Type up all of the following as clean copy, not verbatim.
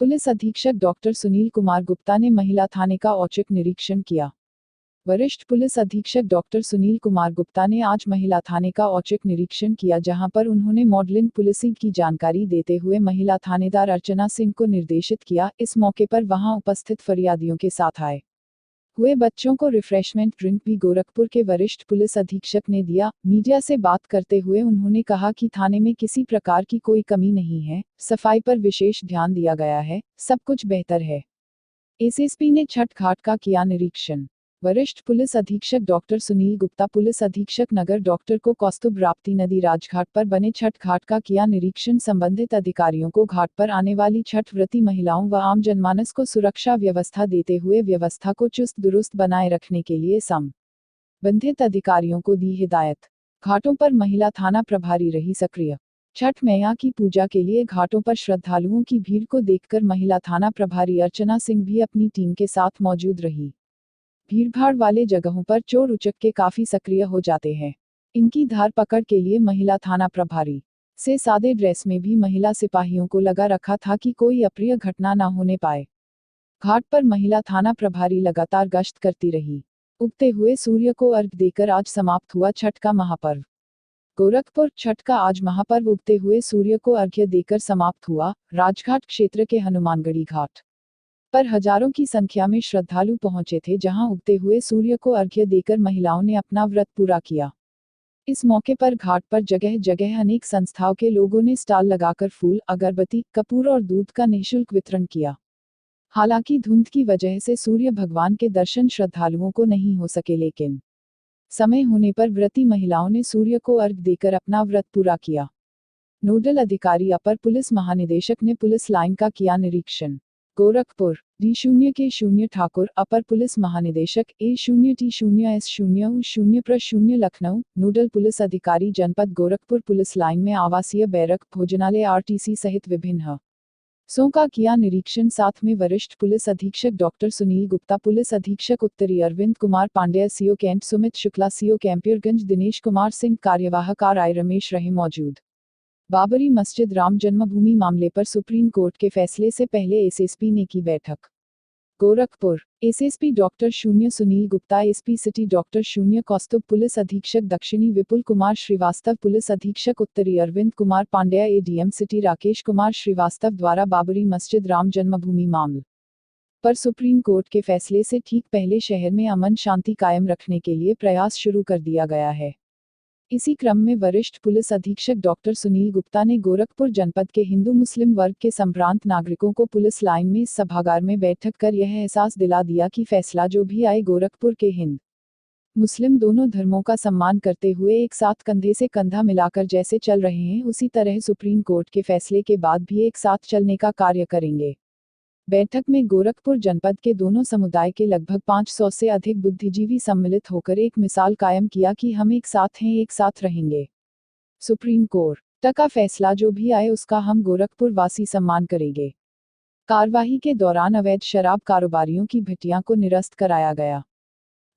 Police अधीक्षक doctor Sunil Kumar Gupta ने महिला थाने का औचक निरीक्षण किया। वरिष्ठ पुलिस अधीक्षक डॉक्टर सुनील कुमार गुप्ता ने आज महिला थाने का औचक निरीक्षण किया, जहां पर उन्होंने मॉडलिंग पुलिसिंग की जानकारी देते हुए महिला थानेदार अर्चना सिंह को निर्देशित किया। इस मौके पर वहां उपस्थित फरियादियों के साथ आए हुए बच्चों को रिफ्रेशमेंट ड्रिंक भी गोरखपुर के वरिष्ठ पुलिस अधीक्षक ने दिया। मीडिया से बात करते हुए उन्होंने कहा कि थाने में किसी प्रकार की कोई कमी नहीं है, सफाई पर विशेष ध्यान दिया गया है, सब कुछ बेहतर है। एसएसपी ने छठ घाट का किया निरीक्षण। वरिष्ठ पुलिस अधीक्षक डॉक्टर सुनील गुप्ता पुलिस अधीक्षक नगर डॉक्टर को कौस्तुभ राप्ती नदी राजघाट पर बने छठ घाट का किया निरीक्षण। संबंधित अधिकारियों को घाट पर आने वाली छठ व्रती महिलाओं व आम जनमानस को सुरक्षा व्यवस्था देते हुए व्यवस्था को चुस्त दुरुस्त बनाए रखने के लिए संबंधित अधिकारियों को दी हिदायत। घाटों पर महिला थाना प्रभारी रही सक्रिय। छठ मैया की पूजा के लिए घाटों पर श्रद्धालुओं की भीड़ को देखकर महिला थाना प्रभारी अर्चना सिंह भी अपनी टीम के साथ मौजूद रही। भीड़भाड़ वाले जगहों पर चोर उचक्के काफी सक्रिय हो जाते हैं। इनकी धार पकड़ के लिए महिला थाना प्रभारी से सादे ड्रेस में भी महिला सिपाहियों को लगा रखा था कि कोई अप्रिय घटना ना होने पाए। घाट पर महिला थाना प्रभारी लगातार गश्त करती रही। उगते हुए सूर्य को अर्घ्य देकर आज समाप्त हुआ छठ का महापर्व। गोरखपुर छठ का आज महापर्व उगते हुए सूर्य को अर्घ्य देकर समाप्त हुआ। राजघाट क्षेत्र के हनुमानगढ़ी घाट पर हजारों की संख्या में श्रद्धालु पहुंचे थे, जहां उगते हुए सूर्य को अर्घ्य देकर महिलाओं ने अपना व्रत पूरा किया। इस मौके पर घाट पर जगह जगह अनेक संस्थाओं के लोगों ने स्टॉल लगाकर फूल, अगरबत्ती, कपूर और दूध का निःशुल्क वितरण किया। हालांकि धुंध की वजह से सूर्य भगवान के दर्शन श्रद्धालुओं को नहीं हो सके, लेकिन समय होने पर व्रती महिलाओं ने सूर्य को अर्घ्य देकर अपना व्रत पूरा किया। नोडल अधिकारी अपर पुलिस महानिदेशक ने पुलिस लाइन का किया निरीक्षण। गोरखपुर D0K0 ठाकुर अपर पुलिस महानिदेशक A0T0S0U0 लखनऊ। नोडल पुलिस अधिकारी जनपद गोरखपुर पुलिस लाइन में आवासीय बैरक, भोजनालय, RTC सहित विभिन्न सो का किया निरीक्षण। साथ में वरिष्ठ पुलिस अधीक्षक डॉक्टर सुनील गुप्ता, पुलिस अधीक्षक उत्तरी Arvind Kumar Pandey, CO Cantt Sumit Shukla, CO Campierganj Dinesh Kumar Singh, कार्यवाहक RI रमेश रहे मौजूद। बाबरी मस्जिद राम जन्मभूमि मामले पर सुप्रीम कोर्ट के फैसले से पहले एसएसपी ने की बैठक। Gorakhpur SSP doctor 0 Sunil Gupta, SP city doctor 0 कौस्तुभ, पुलिस अधीक्षक दक्षिणी विपुल कुमार श्रीवास्तव, पुलिस अधीक्षक उत्तरी अरविंद कुमार पांडेय, एडीएम सिटी राकेश कुमार श्रीवास्तव द्वारा बाबरी मस्जिद राम जन्मभूमि मामले पर सुप्रीम कोर्ट के फैसले से ठीक पहले शहर में अमन शांति कायम रखने के लिए प्रयास शुरू कर दिया गया है। इसी क्रम में वरिष्ठ पुलिस अधीक्षक डॉक्टर सुनील गुप्ता ने गोरखपुर जनपद के हिंदू मुस्लिम वर्ग के संभ्रांत नागरिकों को पुलिस लाइन में इस सभागार में बैठक कर यह एहसास दिला दिया कि फैसला जो भी आए, गोरखपुर के हिंदू मुस्लिम दोनों धर्मों का सम्मान करते हुए एक साथ कंधे से कंधा मिलाकर जैसे चल रहे हैं, उसी तरह सुप्रीम कोर्ट के फैसले के बाद भी एक साथ चलने का कार्य करेंगे। बैठक में गोरखपुर जनपद के दोनों समुदाय के लगभग 500 से अधिक बुद्धिजीवी सम्मिलित होकर एक मिसाल कायम किया कि हम एक साथ हैं, एक साथ रहेंगे। सुप्रीम कोर्ट का फैसला जो भी आए उसका हम गोरखपुर वासी सम्मान करेंगे। कार्यवाही के दौरान अवैध शराब कारोबारियों की भट्टियां को निरस्त कराया गया।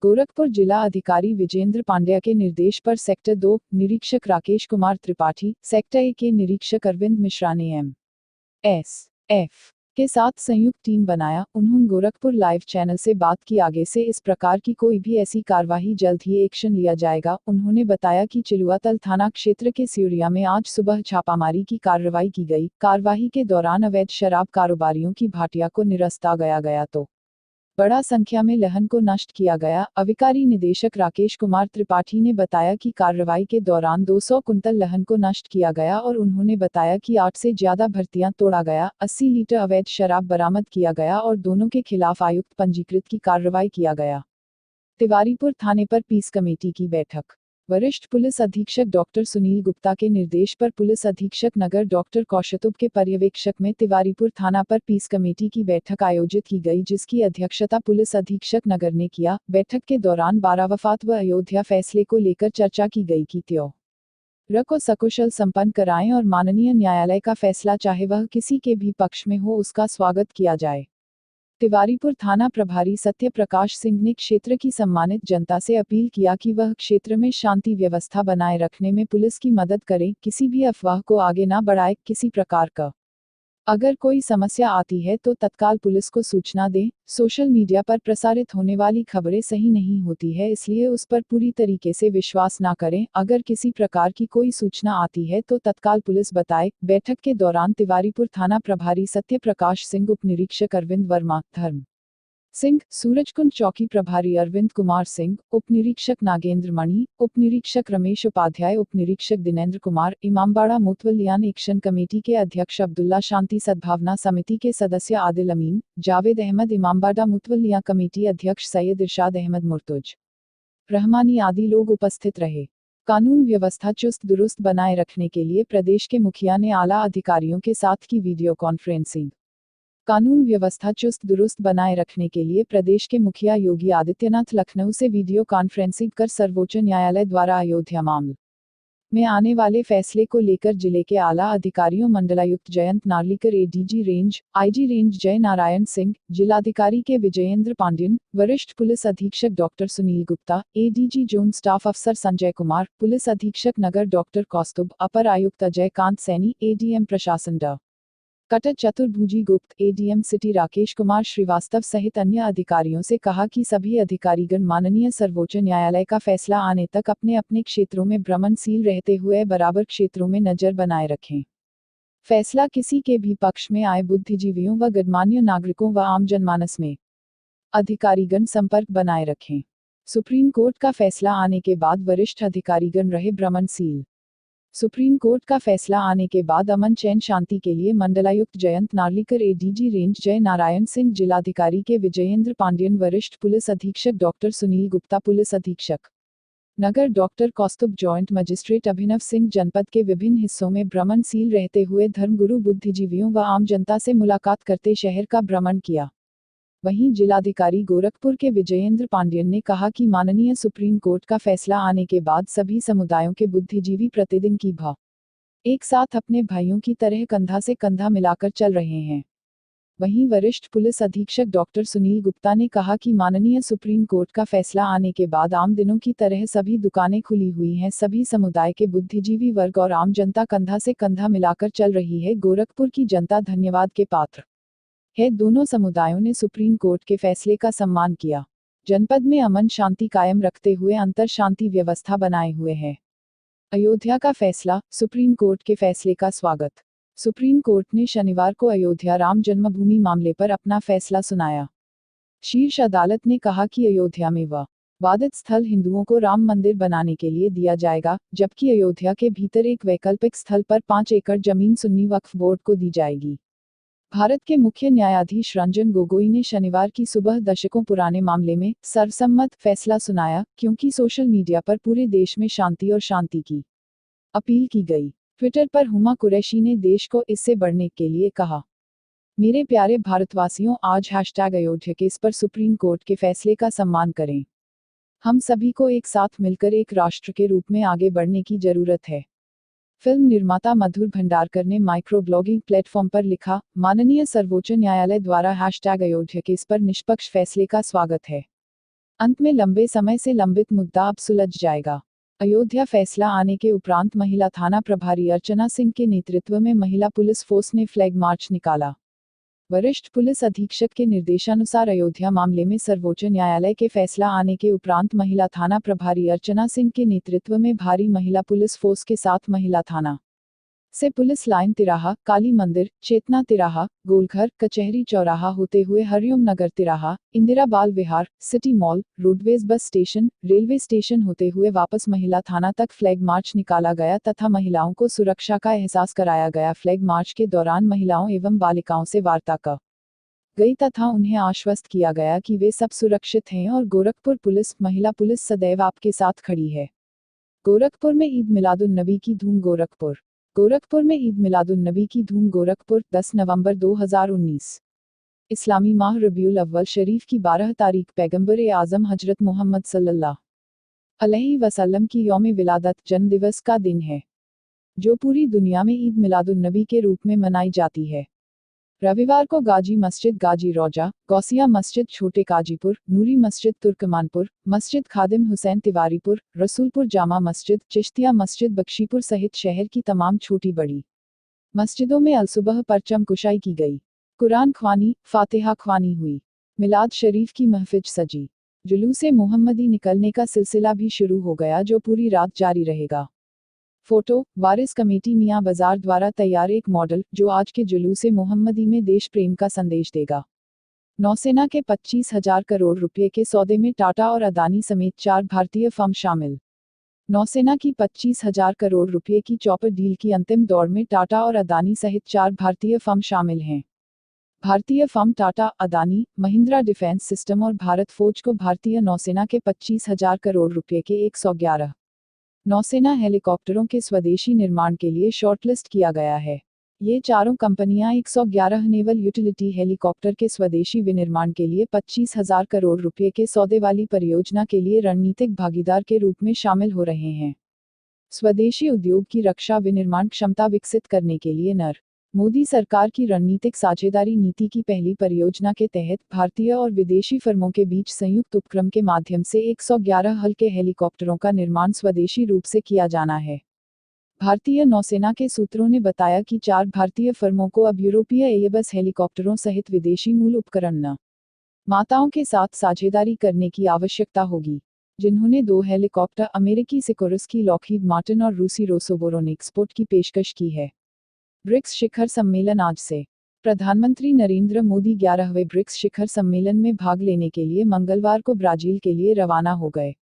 गोरखपुर जिला अधिकारी विजेंद्र पांड्या के निर्देश पर सेक्टर 2 निरीक्षक राकेश कुमार त्रिपाठी, सेक्टर 1 के निरीक्षक अरविंद मिश्रा ने MSF के साथ संयुक्त टीम बनाया। उन्होंने गोरखपुर लाइव चैनल से बात की, आगे से इस प्रकार की कोई भी ऐसी कार्यवाही जल्द ही एक्शन लिया जाएगा। उन्होंने बताया कि चिलुआतल थाना क्षेत्र के सिउरिया में आज सुबह छापामारी की कार्रवाई की गई। कार्यवाही के दौरान अवैध शराब कारोबारियों की भाटिया को निरस्ता गया तो बड़ा संख्या में लहन को नष्ट किया गया। अविकारी निदेशक राकेश कुमार त्रिपाठी ने बताया कि कार्रवाई के दौरान 200 कुंतल लहन को नष्ट किया गया और उन्होंने बताया कि 8 से ज्यादा भर्तियां तोड़ा गया, 80 लीटर अवैध शराब बरामद किया गया और दोनों के खिलाफ आयुक्त पंजीकृत की कार्रवाई किया गया। तिवारीपुर थाने पर पीस कमेटी की बैठक। वरिष्ठ पुलिस अधीक्षक डॉक्टर सुनील गुप्ता के निर्देश पर पुलिस अधीक्षक नगर डॉक्टर कौशतुब के पर्यवेक्षक में तिवारीपुर थाना पर पीस कमेटी की बैठक आयोजित की गई, जिसकी अध्यक्षता पुलिस अधीक्षक नगर ने किया। बैठक के दौरान बारावफात व अयोध्या फैसले को लेकर चर्चा की गई कि त्योहार को सकुशल संपन्न कराएं और माननीय न्यायालय का फैसला चाहे वह किसी के भी पक्ष में हो, उसका स्वागत किया जाए। तिवारीपुर थाना प्रभारी सत्य प्रकाश सिंह ने क्षेत्र की सम्मानित जनता से अपील किया कि वह क्षेत्र में शांति व्यवस्था बनाए रखने में पुलिस की मदद करें, किसी भी अफवाह को आगे न बढ़ाए, किसी प्रकार का अगर कोई समस्या आती है तो तत्काल पुलिस को सूचना दें। सोशल मीडिया पर प्रसारित होने वाली खबरें सही नहीं होती है, इसलिए उस पर पूरी तरीके से विश्वास ना करें। अगर किसी प्रकार की कोई सूचना आती है तो तत्काल पुलिस बताए। बैठक के दौरान तिवारीपुर थाना प्रभारी सत्य प्रकाश सिंह, उप निरीक्षक अरविंद वर्मा, धर्म सिंह, सूरजकुंड चौकी प्रभारी अरविंद कुमार सिंह, उप निरीक्षक नागेंद्र मणि, उप निरीक्षक रमेश उपाध्याय, उप निरीक्षक दिनेंद्र कुमार, इमामबाड़ा मुतवल्लियान एक्शन कमेटी के अध्यक्ष अब्दुल्ला, शांति सद्भावना समिति के सदस्य आदिल अमीन, जावेद अहमद, इमामबाड़ा मुतवल्लिया कमेटी अध्यक्ष सैयद इरशाद अहमद मुर्तुज रहमानी आदि लोग उपस्थित रहे। कानून व्यवस्था चुस्त दुरुस्त बनाए रखने के लिए प्रदेश के मुखिया ने आला अधिकारियों के साथ की वीडियो कॉन्फ्रेंसिंग। कानून व्यवस्था चुस्त दुरुस्त बनाए रखने के लिए प्रदेश के मुखिया योगी आदित्यनाथ लखनऊ से वीडियो कॉन्फ्रेंसिंग कर सर्वोच्च न्यायालय द्वारा अयोध्या मामले में आने वाले फैसले को लेकर जिले के आला अधिकारियों मंडलायुक्त Jayant Narlikar, ADG range, IG range जय नारायण सिंह, जिलाधिकारी के विजयेंद्र पांड्यन, वरिष्ठ पुलिस अधीक्षक doctor Sunil Gupta, ADG zone staff अफसर संजय कुमार, पुलिस अधीक्षक नगर डॉक्टर कौस्तुभ, अपर आयुक्त अजय कांत सैनी, एडीएम प्रशासन डा कटक चतुर्भुजी गुप्त, एडीएम सिटी राकेश कुमार श्रीवास्तव सहित अन्य अधिकारियों से कहा कि सभी अधिकारीगण माननीय सर्वोच्च न्यायालय का फैसला आने तक अपने अपने क्षेत्रों में भ्रमणशील रहते हुए बराबर क्षेत्रों में नजर बनाए रखें। फैसला किसी के भी पक्ष में आए बुद्धिजीवियों व गणमान्य नागरिकों व आम जनमानस में अधिकारीगण संपर्क बनाए रखें। सुप्रीम कोर्ट का फैसला आने के बाद वरिष्ठ अधिकारीगण रहे भ्रमणशील। सुप्रीम कोर्ट का फैसला आने के बाद अमन चैन शांति के लिए मंडलायुक्त जयंत नार्लिकर, एडीजी रेंज जय नारायण सिंह, जिलाधिकारी के विजयेंद्र पांड्यन, वरिष्ठ पुलिस अधीक्षक डॉक्टर सुनील गुप्ता, पुलिस अधीक्षक नगर डॉक्टर कौस्तुभ, जॉइंट मजिस्ट्रेट अभिनव सिंह जनपद के विभिन्न हिस्सों में भ्रमणशील रहते हुए धर्मगुरु, बुद्धिजीवियों व आम जनता से मुलाकात करते शहर का भ्रमण किया। वहीं जिलाधिकारी गोरखपुर के विजयेंद्र पांड्यन ने कहा कि माननीय सुप्रीम कोर्ट का फैसला आने के बाद सभी समुदायों के बुद्धिजीवी प्रतिदिन की भाव एक साथ अपने भाइयों की तरह कंधा से कंधा मिलाकर चल रहे हैं। वहीं वरिष्ठ पुलिस अधीक्षक डॉक्टर सुनील गुप्ता ने कहा कि माननीय सुप्रीम कोर्ट का फैसला आने के बाद आम दिनों की तरह सभी दुकानें खुली हुई हैं। सभी समुदाय के बुद्धिजीवी वर्ग और आम जनता कंधा से कंधा मिलाकर चल रही है। गोरखपुर की जनता धन्यवाद के पात्र है। दोनों समुदायों ने सुप्रीम कोर्ट के फैसले का सम्मान किया। जनपद में अमन शांति कायम रखते हुए अंतर शांति व्यवस्था बनाए हुए है। अयोध्या का फैसला, सुप्रीम कोर्ट के फैसले का स्वागत। सुप्रीम कोर्ट ने शनिवार को अयोध्या राम जन्मभूमि मामले पर अपना फैसला सुनाया। शीर्ष अदालत ने कहा कि अयोध्या में वादित स्थल हिंदुओं को राम मंदिर बनाने के लिए दिया जाएगा, जबकि अयोध्या के भीतर एक वैकल्पिक स्थल पर 5 एकड़ जमीन सुन्नी वक्फ बोर्ड को दी जाएगी। भारत के मुख्य न्यायाधीश रंजन गोगोई ने शनिवार की सुबह दशकों पुराने मामले में सर्वसम्मत फैसला सुनाया, क्योंकि सोशल मीडिया पर पूरे देश में शांति और शांति की अपील की गई। ट्विटर पर हुमा कुरैशी ने देश को इससे बढ़ने के लिए कहा, मेरे प्यारे भारतवासियों, आज हैशटैग अयोध्या केस पर सुप्रीम कोर्ट के फैसले का सम्मान करें। हम सभी को एक साथ मिलकर एक राष्ट्र के रूप में आगे बढ़ने की जरूरत है। फिल्म निर्माता मधुर भंडारकर ने माइक्रो ब्लॉगिंग प्लेटफॉर्म पर लिखा, माननीय सर्वोच्च न्यायालय द्वारा हैशटैग अयोध्या केस पर निष्पक्ष फैसले का स्वागत है। अंत में लंबे समय से लंबित मुद्दा अब सुलझ जाएगा। अयोध्या फैसला आने के उपरांत महिला थाना प्रभारी अर्चना सिंह के नेतृत्व में महिला पुलिस फोर्स ने फ्लैग मार्च निकाला। वरिष्ठ पुलिस अधीक्षक के निर्देशानुसार अयोध्या मामले में सर्वोच्च न्यायालय के फैसला आने के उपरांत महिला थाना प्रभारी अर्चना सिंह के नेतृत्व में भारी महिला पुलिस फोर्स के साथ महिला थाना से पुलिस लाइन तिराहा, काली मंदिर, चेतना तिराहा, गोलघर, कचहरी चौराहा होते हुए हरिओम नगर तिराहा, Indira Bal Vihar, city mall, roadways bus station, railway station होते हुए वापस महिला थाना तक फ्लैग मार्च निकाला गया तथा महिलाओं को सुरक्षा का एहसास कराया गया। फ्लैग मार्च के दौरान महिलाओं एवं बालिकाओं से वार्ता की गई तथा उन्हें आश्वस्त किया गया कि वे सब सुरक्षित हैं और गोरखपुर पुलिस, महिला पुलिस सदैव आपके साथ खड़ी है। गोरखपुर में ईद मिलादुन्नबी की धूम। गोरखपुर में ईद मिलादुन्नबी की धूम। गोरखपुर 10 नवंबर 2019। इस्लामी माह रबीउल अव्वल शरीफ की 12 तारीख पैगंबर आजम हजरत मोहम्मद सल्लल्लाहु अलैहि वसल्लम की यौम विलादत जन्म दिवस का दिन है, जो पूरी दुनिया में ईद मिलादुन्नबी के रूप में मनाई जाती है। रविवार को गाजी मस्जिद गाजी रौजा, गौसिया मस्जिद छोटे काजीपुर, नूरी मस्जिद तुर्कमानपुर, मस्जिद खादिम हुसैन तिवारीपुर, रसूलपुर जामा मस्जिद, चिश्तिया मस्जिद बख्शीपुर सहित शहर की तमाम छोटी बड़ी मस्जिदों में अलसुबह परचम कुशाई की गई। कुरान ख्वानी, फातिहा ख्वानी हुई। मिलाद शरीफ की महफिज सजी। जुलूसे मोहम्मदी निकलने का सिलसिला भी शुरू हो गया, जो पूरी रात जारी रहेगा। फोटो, वारिस कमेटी मियां बाजार द्वारा तैयार एक मॉडल, जो आज के जुलूसे मोहम्मदी में देश प्रेम का संदेश देगा। नौसेना के 25,000 करोड़ रुपए के सौदे में टाटा और अदानी समेत 4 भारतीय फर्म शामिल। नौसेना की 25,000 करोड़ रुपए की चॉपर डील की अंतिम दौर में टाटा और अदानी सहित 4 भारतीय फर्म शामिल हैं। भारतीय firm Tata, Adani, Mahindra defence system और भारत फौज को भारतीय नौसेना के 25,000 करोड़ रुपए के 111 नौसेना हेलीकॉप्टरों के स्वदेशी निर्माण के लिए शॉर्टलिस्ट किया गया है। ये चारों कंपनियां 111 नेवल यूटिलिटी हेलीकॉप्टर के स्वदेशी विनिर्माण के लिए 25,000 करोड़ रुपए के सौदे वाली परियोजना के लिए रणनीतिक भागीदार के रूप में शामिल हो रहे हैं। स्वदेशी उद्योग की रक्षा विनिर्माण क्षमता विकसित करने के लिए मोदी सरकार की रणनीतिक साझेदारी नीति की पहली परियोजना के तहत भारतीय और विदेशी फर्मों के बीच संयुक्त उपक्रम के माध्यम से 111 हल्के हेलीकॉप्टरों का निर्माण स्वदेशी रूप से किया जाना है। भारतीय नौसेना के सूत्रों ने बताया कि 4 भारतीय फर्मों को अब यूरोपीय एयरबस हेलीकॉप्टरों सहित विदेशी मूल उपकरण माताओं के साथ साझेदारी करने की आवश्यकता होगी, जिन्होंने 2 हेलीकॉप्टर अमेरिकी सिकोरस्की लॉकहीड मार्टिन और रूसी रोसोबोरोन एक्सपोर्ट की पेशकश की है। ब्रिक्स शिखर सम्मेलन आज से। प्रधानमंत्री नरेंद्र मोदी 11वें ब्रिक्स शिखर सम्मेलन में भाग लेने के लिए मंगलवार को ब्राजील के लिए रवाना हो गए।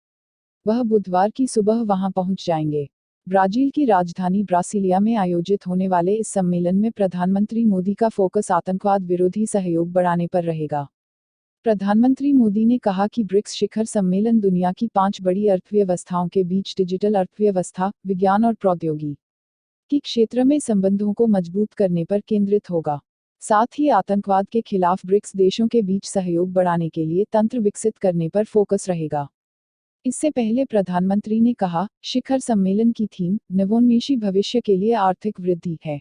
वह बुधवार की सुबह वहां पहुंच जाएंगे। ब्राजील की राजधानी ब्रासिलिया में आयोजित होने वाले इस सम्मेलन में प्रधानमंत्री मोदी का फोकस आतंकवाद विरोधी सहयोग बढ़ाने पर रहेगा। प्रधानमंत्री मोदी ने कहा कि ब्रिक्स शिखर सम्मेलन दुनिया की 5 बड़ी अर्थव्यवस्थाओं के बीच डिजिटल अर्थव्यवस्था, विज्ञान और प्रौद्योगिकी की क्षेत्र में संबंधों को मजबूत करने पर केंद्रित होगा। साथ ही आतंकवाद के खिलाफ ब्रिक्स देशों के बीच सहयोग बढ़ाने के लिए तंत्र विकसित करने पर फोकस रहेगा। इससे पहले प्रधानमंत्री ने कहा, शिखर सम्मेलन की थीम नवोन्मेषी भविष्य के लिए आर्थिक वृद्धि है।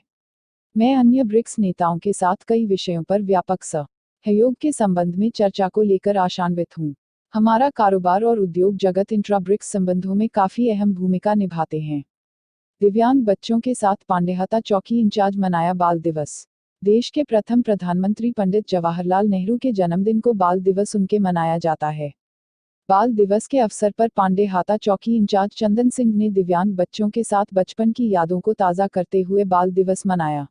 मैं अन्य ब्रिक्स नेताओं के साथ कई विषयों पर व्यापक सहयोग के संबंध में चर्चा को लेकर आशान्वित हूं। हमारा कारोबार और उद्योग जगत इंट्रा ब्रिक्स संबंधों में काफी अहम भूमिका निभाते हैं। दिव्यांग बच्चों के साथ पांडेहाता चौकी इंचार्ज मनाया बाल दिवस। देश के प्रथम प्रधानमंत्री पंडित जवाहरलाल नेहरू के जन्मदिन को बाल दिवस उनके मनाया जाता है। बाल दिवस के अवसर पर पांडेहाता चौकी इंचार्ज चंदन सिंह ने दिव्यांग बच्चों के साथ बचपन की यादों को ताज़ा करते हुए बाल दिवस मनाया।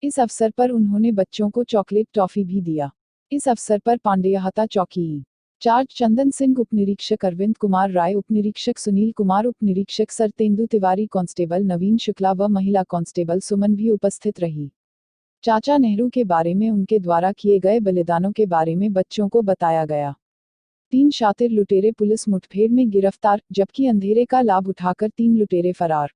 इस अवसर पर उन्होंने बच्चों को चॉकलेट टॉफी भी दिया। इस अवसर पर पांडेहाता चौकी इंचार्ज चंदन सिंह, उप निरीक्षक अरविंद कुमार राय, उप निरीक्षक सुनील कुमार, उप निरीक्षक सरतेंदु तिवारी, कांस्टेबल नवीन शुक्ला व महिला कांस्टेबल सुमन भी उपस्थित रही। चाचा नेहरू के बारे में, उनके द्वारा किए गए बलिदानों के बारे में बच्चों को बताया गया। 3 शातिर लुटेरे पुलिस मुठभेड़ में गिरफ्तार, जबकि अंधेरे का लाभ उठाकर 3 लुटेरे फरार।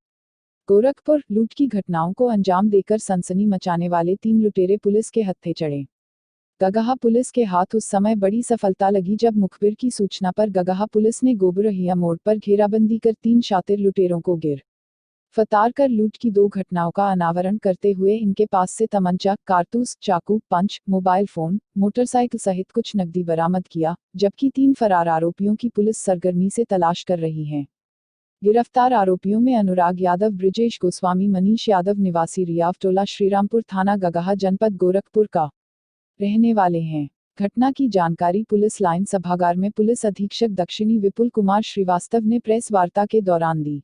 गोरखपुर, लूट की घटनाओं को अंजाम देकर सनसनी मचाने वाले 3 लुटेरे पुलिस के हत्थे चढ़े। गगहा पुलिस के हाथ उस समय बड़ी सफलता लगी जब मुखबिर की सूचना पर गगहा पुलिस ने गोबरहिया मोड़ पर घेराबंदी कर 3 शातिर लुटेरों को गिरफ्तार कर लूट की 2 घटनाओं का अनावरण करते हुए इनके पास से तमंचा, कारतूस, चाकू, पंच, मोबाइल फोन, मोटरसाइकिल सहित कुछ नकदी बरामद किया, जबकि 3 फरार आरोपियों की पुलिस सरगर्मी से तलाश कर रही है। गिरफ्तार आरोपियों में अनुराग यादव, ब्रिजेश गोस्वामी, मनीष यादव निवासी रियाव टोला, श्रीरामपुर थाना, गगहा जनपद गोरखपुर का रहने वाले हैं। घटना की जानकारी पुलिस लाइन सभागार में पुलिस अधीक्षक दक्षिणी विपुल कुमार श्रीवास्तव ने प्रेस वार्ता के दौरान दी।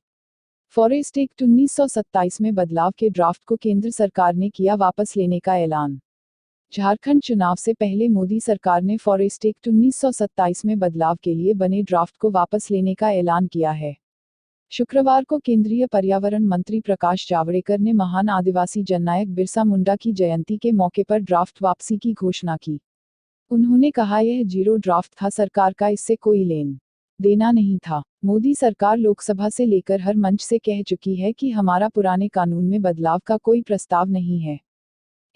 फॉरेस्ट एक्ट 1927 में बदलाव के ड्राफ्ट को केंद्र सरकार ने किया वापस लेने का ऐलान। झारखंड चुनाव से पहले मोदी सरकार ने फॉरेस्ट एक्ट 1927 में बदलाव के लिए बने ड्राफ्ट को वापस लेने का ऐलान किया है। शुक्रवार को केंद्रीय पर्यावरण मंत्री प्रकाश जावड़ेकर ने महान आदिवासी जननायक बिरसा मुंडा की जयंती के मौके पर ड्राफ्ट वापसी की घोषणा की। उन्होंने कहा, यह जीरो ड्राफ्ट था, सरकार का इससे कोई लेन देना नहीं था। मोदी सरकार लोकसभा से लेकर हर मंच से कह चुकी है कि हमारा पुराने कानून में बदलाव का कोई प्रस्ताव नहीं है।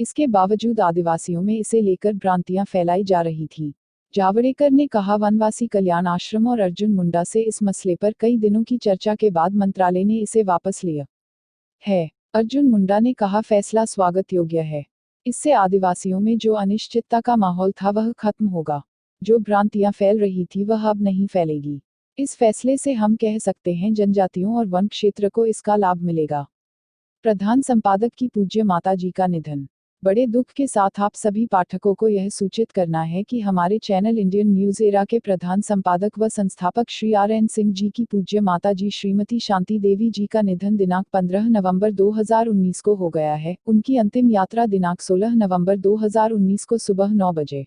इसके बावजूद आदिवासियों में इसे लेकर भ्रांतियां फैलाई जा रही थी। जावड़ेकर ने कहा, वनवासी कल्याण आश्रम और अर्जुन मुंडा से इस मसले पर कई दिनों की चर्चा के बाद मंत्रालय ने इसे वापस लिया है। अर्जुन मुंडा ने कहा, फैसला स्वागत योग्य है। इससे आदिवासियों में जो अनिश्चितता का माहौल था वह खत्म होगा। जो भ्रांतियां फैल रही थी वह अब नहीं फैलेगी। इस फैसले से हम कह सकते हैं जनजातियों और वन क्षेत्र को इसका लाभ मिलेगा। प्रधान संपादक की पूज्य माताजी का निधन। बड़े दुख के साथ आप सभी पाठकों को यह सूचित करना है कि हमारे चैनल इंडियन न्यूज एरा के प्रधान संपादक व संस्थापक श्री RN सिंह जी की पूज्य माताजी श्रीमती शांति देवी जी का निधन दिनांक 15 नवंबर 2019 को हो गया है। उनकी अंतिम यात्रा दिनांक 16 नवंबर 2019 को सुबह 9 बजे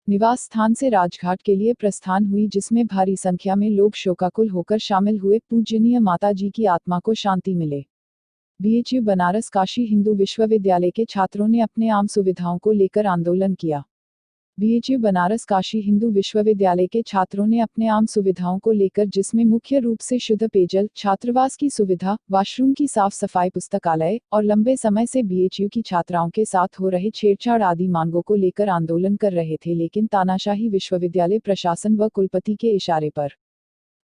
निवास स्थान से राजघाट के लिए प्रस्थान हुई, जिसमें भारी संख्या में लोग शोकाकुल होकर शामिल हुए। पूजनीय माताजी की आत्मा को शांति मिले। BHU बनारस काशी हिंदू विश्वविद्यालय के छात्रों ने अपने आम सुविधाओं को लेकर आंदोलन किया। BHU बनारस काशी हिंदू विश्वविद्यालय के छात्रों ने अपने आम सुविधाओं को लेकर, जिसमें मुख्य रूप से शुद्ध पेयजल, छात्रावास की सुविधा, वॉशरूम की साफ सफाई, पुस्तकालय और लंबे समय से BHU की छात्राओं के साथ हो रहे छेड़छाड़ आदि मांगों को लेकर आंदोलन कर रहे थे। लेकिन तानाशाही विश्वविद्यालय प्रशासन व कुलपति के इशारे पर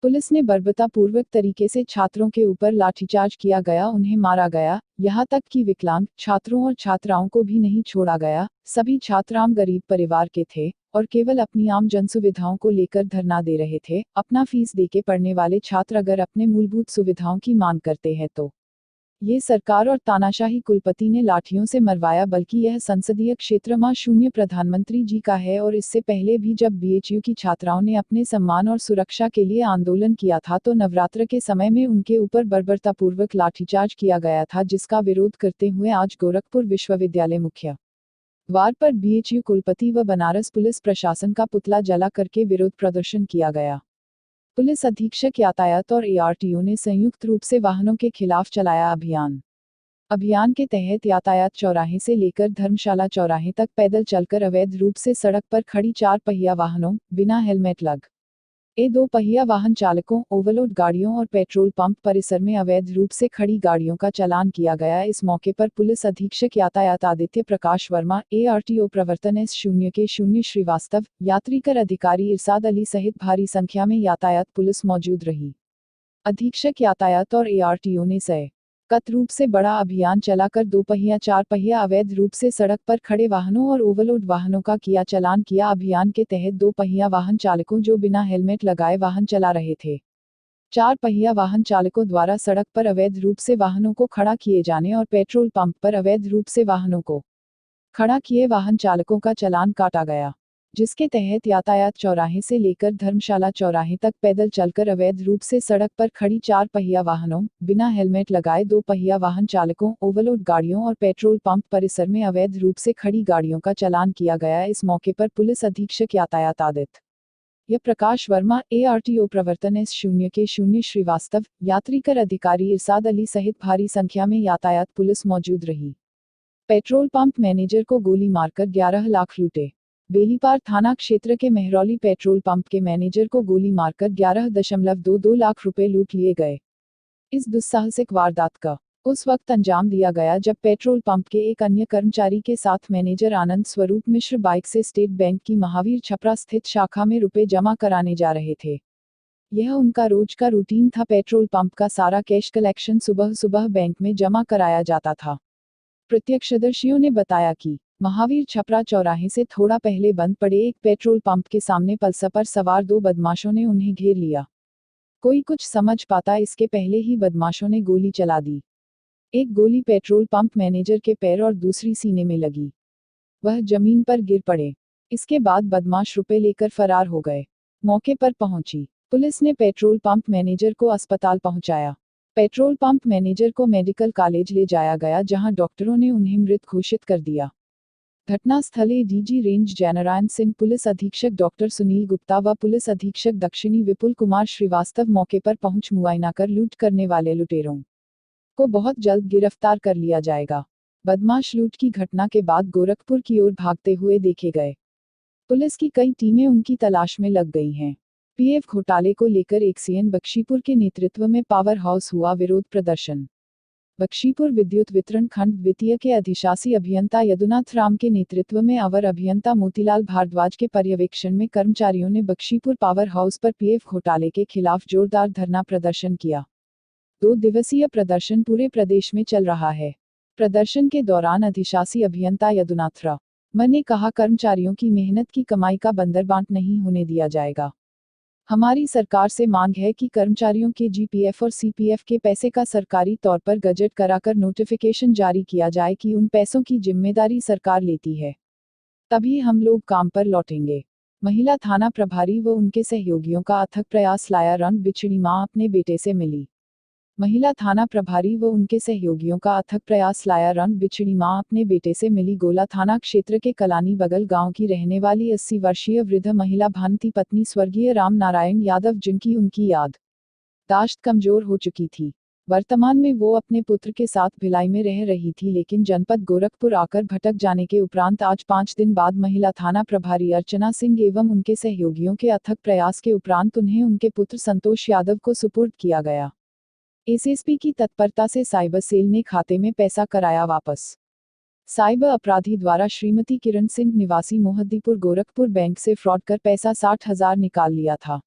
पुलिस ने बर्बरतापूर्वक तरीके से छात्रों के ऊपर लाठीचार्ज किया गया, उन्हें मारा गया। यहाँ तक कि विकलांग छात्रों और छात्राओं को भी नहीं छोड़ा गया। सभी छात्र आम गरीब परिवार के थे और केवल अपनी आम जन सुविधाओं को लेकर धरना दे रहे थे। अपना फीस देके पढ़ने वाले छात्र अगर अपने मूलभूत सुविधाओं की मांग करते हैं तो ये सरकार और तानाशाही कुलपति ने लाठियों से मरवाया, बल्कि यह संसदीय क्षेत्र मां शून्य प्रधानमंत्री जी का है। और इससे पहले भी जब BHU की छात्राओं ने अपने सम्मान और सुरक्षा के लिए आंदोलन किया था तो नवरात्र के समय में उनके ऊपर बर्बरतापूर्वक लाठीचार्ज किया गया था, जिसका विरोध करते हुए आज गोरखपुर विश्वविद्यालय मुख्य द्वार पर BHU कुलपति व बनारस पुलिस प्रशासन का पुतला जला करके विरोध प्रदर्शन किया गया। पुलिस अधीक्षक यातायात और ARTO ने संयुक्त रूप से वाहनों के खिलाफ चलाया अभियान के तहत यातायात चौराहे से लेकर धर्मशाला चौराहे तक पैदल चलकर अवैध रूप से सड़क पर खड़ी 4 पहिया वाहनों, बिना हेलमेट लग 2 पहिया वाहन चालकों, ओवरलोड गाड़ियों और पेट्रोल पंप परिसर में अवैध रूप से खड़ी गाड़ियों का चालान किया गया। इस मौके पर पुलिस अधीक्षक यातायात आदित्य प्रकाश वर्मा, ARTO प्रवर्तन S0K0 श्रीवास्तव, यात्रीकर अधिकारी इरशाद अली सहित भारी संख्या में यातायात पुलिस मौजूद रही। अधीक्षक यातायात और ARTO ने कत रूप से बड़ा अभियान चलाकर 2 पहिया 4 पहिया अवैध रूप से सड़क पर खड़े वाहनों और ओवरलोड वाहनों का किया चालान किया। अभियान के तहत 2 पहिया वाहन चालकों जो बिना हेलमेट लगाए वाहन चला रहे थे, 4 पहिया वाहन चालकों द्वारा सड़क पर अवैध रूप से वाहनों को खड़ा किए जाने और पेट्रोल पंप पर अवैध रूप से वाहनों को खड़ा किए वाहन चालकों का चालान काटा गया, जिसके तहत यातायात चौराहे से लेकर धर्मशाला चौराहे तक पैदल चलकर अवैध रूप से सड़क पर खड़ी 4 पहिया वाहनों, बिना हेलमेट लगाए 2 पहिया वाहन चालकों, ओवरलोड गाड़ियों और पेट्रोल पंप परिसर में अवैध रूप से खड़ी गाड़ियों का चालान किया गया। इस मौके पर पुलिस अधीक्षक यातायात आदित्य प्रकाश वर्मा, ARTO प्रवर्तन S0K0 श्रीवास्तव, यात्रीकर अधिकारी इरशाद अली सहित भारी संख्या में यातायात पुलिस मौजूद रही। पेट्रोल पंप मैनेजर को गोली मारकर 11 लाख लूटे। बेलीपार थाना क्षेत्र के मेहरौली पेट्रोल पंप के मैनेजर को गोली मारकर 11.22 लाख रुपए लूट लिए गए। इस दुस्साहसिक वारदात का उस वक्त अंजाम दिया गया जब पेट्रोल पंप के एक अन्य कर्मचारी के साथ मैनेजर आनंद स्वरूप मिश्र बाइक से स्टेट बैंक की महावीर छपरा स्थित शाखा में रुपए जमा कराने जा रहे थे। यह उनका रोज का रूटीन था। पेट्रोल पंप का सारा कैश कलेक्शन सुबह सुबह बैंक में जमा कराया जाता था। प्रत्यक्षदर्शियों ने बताया कि महावीर छपरा चौराहे से थोड़ा पहले बंद पड़े एक पेट्रोल पंप के सामने पल्सर पर सवार 2 बदमाशों ने उन्हें घेर लिया। कोई कुछ समझ पाता इसके पहले ही बदमाशों ने गोली चला दी। एक गोली पेट्रोल पंप मैनेजर के पैर और दूसरी सीने में लगी। वह जमीन पर गिर पड़े। इसके बाद बदमाश रुपए लेकर फरार हो गए। मौके पर पहुंची पुलिस ने पेट्रोल पंप मैनेजर को अस्पताल पहुंचाया। पेट्रोल पंप मैनेजर को मेडिकल कॉलेज ले जाया गया, जहां डॉक्टरों ने उन्हें मृत घोषित कर दिया। घटनास्थले DG range Jainarayan Singh, police अधीक्षक डॉक्टर सुनील गुप्ता व पुलिस अधीक्षक दक्षिणी विपुल कुमार श्रीवास्तव मौके पर पहुंच मुआयना कर लूट करने वाले लुटेरों को बहुत जल्द गिरफ्तार कर लिया जाएगा। बदमाश लूट की घटना के बाद गोरखपुर की ओर भागते हुए देखे गए। पुलिस की कई टीमें उनकी तलाश में लग गई हैं। PF घोटाले को लेकर एक्सीएन बख्शीपुर के नेतृत्व में पावर हाउस हुआ विरोध प्रदर्शन। बख्शीपुर विद्युत वितरण खंड द्वितीय के अधिशासी अभियंता यदुनाथ राम के नेतृत्व में अवर अभियंता मोतीलाल भारद्वाज के पर्यवेक्षण में कर्मचारियों ने बख्शीपुर पावर हाउस पर PF घोटाले के खिलाफ जोरदार धरना प्रदर्शन किया। 2 दिवसीय प्रदर्शन पूरे प्रदेश में चल रहा है। प्रदर्शन के दौरान अधिशासी अभियंता यदुनाथ राम ने कहा, कर्मचारियों की मेहनत की कमाई का बंदरबांट नहीं होने दिया जाएगा। हमारी सरकार से मांग है कि कर्मचारियों के जीपीएफ और सीपीएफ के पैसे का सरकारी तौर पर गजट कराकर नोटिफिकेशन जारी किया जाए कि उन पैसों की जिम्मेदारी सरकार लेती है, तभी हम लोग काम पर लौटेंगे। महिला थाना प्रभारी व उनके सहयोगियों का अथक प्रयास लाया रंग, बिछड़ी मां अपने बेटे से मिली। महिला थाना प्रभारी व उनके सहयोगियों का अथक प्रयास लाया रंग, बिछड़ी मां अपने बेटे से मिली। गोला थाना क्षेत्र के कलानी बगल गांव की रहने वाली 80 वर्षीय वृद्ध महिला भानती पत्नी स्वर्गीय राम नारायण यादव, जिनकी उनकी याददाश्त कमजोर हो चुकी थी, वर्तमान में वो अपने पुत्र के साथ भिलाई में रह रही थी, लेकिन जनपद गोरखपुर आकर भटक जाने के उपरांत आज 5 दिन बाद महिला थाना प्रभारी अर्चना सिंह एवं उनके सहयोगियों के अथक प्रयास के उपरांत उन्हें उनके पुत्र संतोष यादव को सुपुर्द किया गया। एसएसपी की तत्परता से साइबर सेल ने खाते में पैसा कराया वापस। साइबर अपराधी द्वारा श्रीमती किरण सिंह निवासी मोहद्दीपुर गोरखपुर बैंक से फ्रॉड कर पैसा 60,000 निकाल लिया था।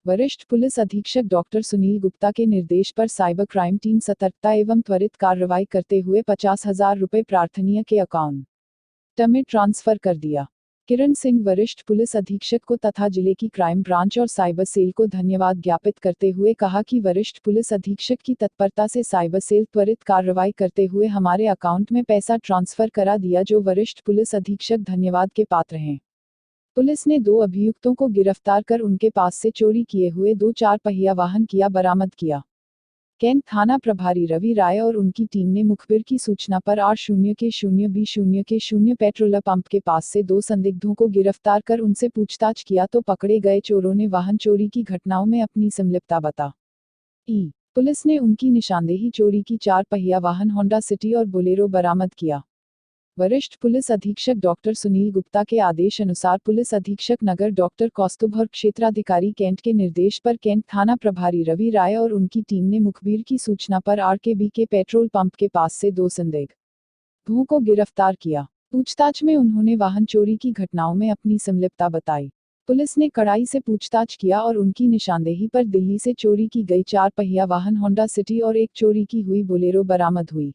वरिष्ठ पुलिस अधीक्षक डॉक्टर सुनील गुप्ता के निर्देश पर साइबर क्राइम टीम सतर्कता एवं त्वरित कार्रवाई करते हुए 50,000 रुपये प्रार्थनीय के अकाउंट में ट्रांसफर कर दिया। किरण सिंह वरिष्ठ पुलिस अधीक्षक को तथा जिले की क्राइम ब्रांच और साइबर सेल को धन्यवाद ज्ञापित करते हुए कहा कि वरिष्ठ पुलिस अधीक्षक की तत्परता से साइबर सेल त्वरित कार्रवाई करते हुए हमारे अकाउंट में पैसा ट्रांसफर करा दिया, जो वरिष्ठ पुलिस अधीक्षक धन्यवाद के पात्र हैं। पुलिस ने 2 अभियुक्तों को गिरफ्तार कर उनके पास से चोरी किए हुए 2 4 पहिया वाहन बरामद किया। कैंट थाना प्रभारी रवि राय और उनकी टीम ने मुखबिर की सूचना पर R0 पेट्रोल पंप के पास से 2 संदिग्धों को गिरफ्तार कर उनसे पूछताछ किया तो पकड़े गए चोरों ने वाहन चोरी की घटनाओं में अपनी संलिप्तता बताई। पुलिस ने उनकी निशानदेही चोरी की 4 पहिया वाहन होंडा सिटी और बोलेरो बरामद किया। वरिष्ठ पुलिस अधीक्षक डॉक्टर सुनील गुप्ता के आदेश अनुसार पुलिस अधीक्षक नगर डॉक्टर कौस्तुभ और क्षेत्राधिकारी कैंट के निर्देश पर कैंट थाना प्रभारी रवि राय और उनकी टीम ने मुखबिर की सूचना पर RKB के पेट्रोल पंप के पास से 2 संदिग्धों को गिरफ्तार किया। पूछताछ में उन्होंने वाहन चोरी की घटनाओं में अपनी संलिप्तता बताई। पुलिस ने कड़ाई से पूछताछ किया और उनकी निशानदेही पर दिल्ली से चोरी की गई 4 पहिया वाहन होंडा सिटी और एक चोरी की हुई बोलेरो बरामद हुई।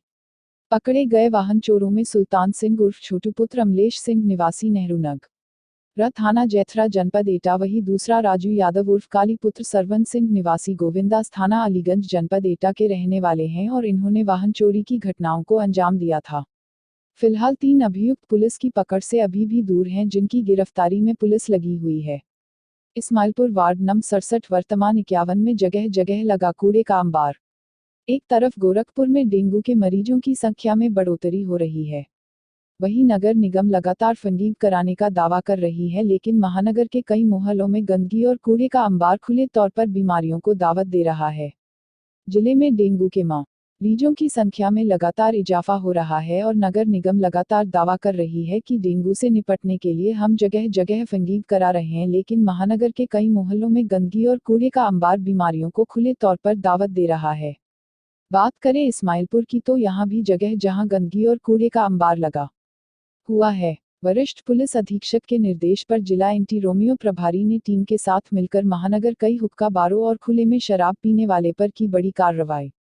पकड़े गए वाहन चोरों में सुल्तान सिंह उर्फ छोटू पुत्र अमलेश सिंह निवासी नेहरू नगर थाना जैथरा जनपद एटा, वही दूसरा राजू यादव उर्फ काली पुत्र सरवन सिंह निवासी गोविंदास थाना अलीगंज जनपद एटा के रहने वाले हैं और इन्होंने वाहन चोरी की घटनाओं को अंजाम दिया था। फिलहाल 3 अभियुक्त पुलिस की पकड़ से अभी भी दूर हैं, जिनकी गिरफ्तारी में पुलिस लगी हुई है। इस्माइलपुर वार्ड नंबर 67 वर्तमान 51 में जगह जगह लगा कूड़े का अंबार। एक तरफ गोरखपुर में डेंगू के मरीजों की संख्या में बढ़ोतरी हो रही है, वहीं नगर निगम लगातार फंडिंग कराने का दावा कर रही है, लेकिन महानगर के कई मोहल्लों में गंदगी और कूड़े का अंबार खुले तौर पर बीमारियों को दावत दे रहा है। जिले में डेंगू के मरीजों की संख्या में लगातार इजाफा हो रहा है और नगर निगम लगातार दावा कर रही है कि डेंगू से निपटने के लिए हम जगह जगह फंडिंग करा रहे हैं, लेकिन महानगर के कई मोहल्लों में गंदगी और कूड़े का अंबार बीमारियों को खुले तौर पर दावत दे रहा है। बात करें इस्माइलपुर की तो यहाँ भी जगह जहाँ गंदगी और कूड़े का अंबार लगा हुआ है। वरिष्ठ पुलिस अधीक्षक के निर्देश पर जिला एंटी रोमियो प्रभारी ने टीम के साथ मिलकर महानगर कई हुक्का बारों और खुले में शराब पीने वाले पर की बड़ी कार्रवाई।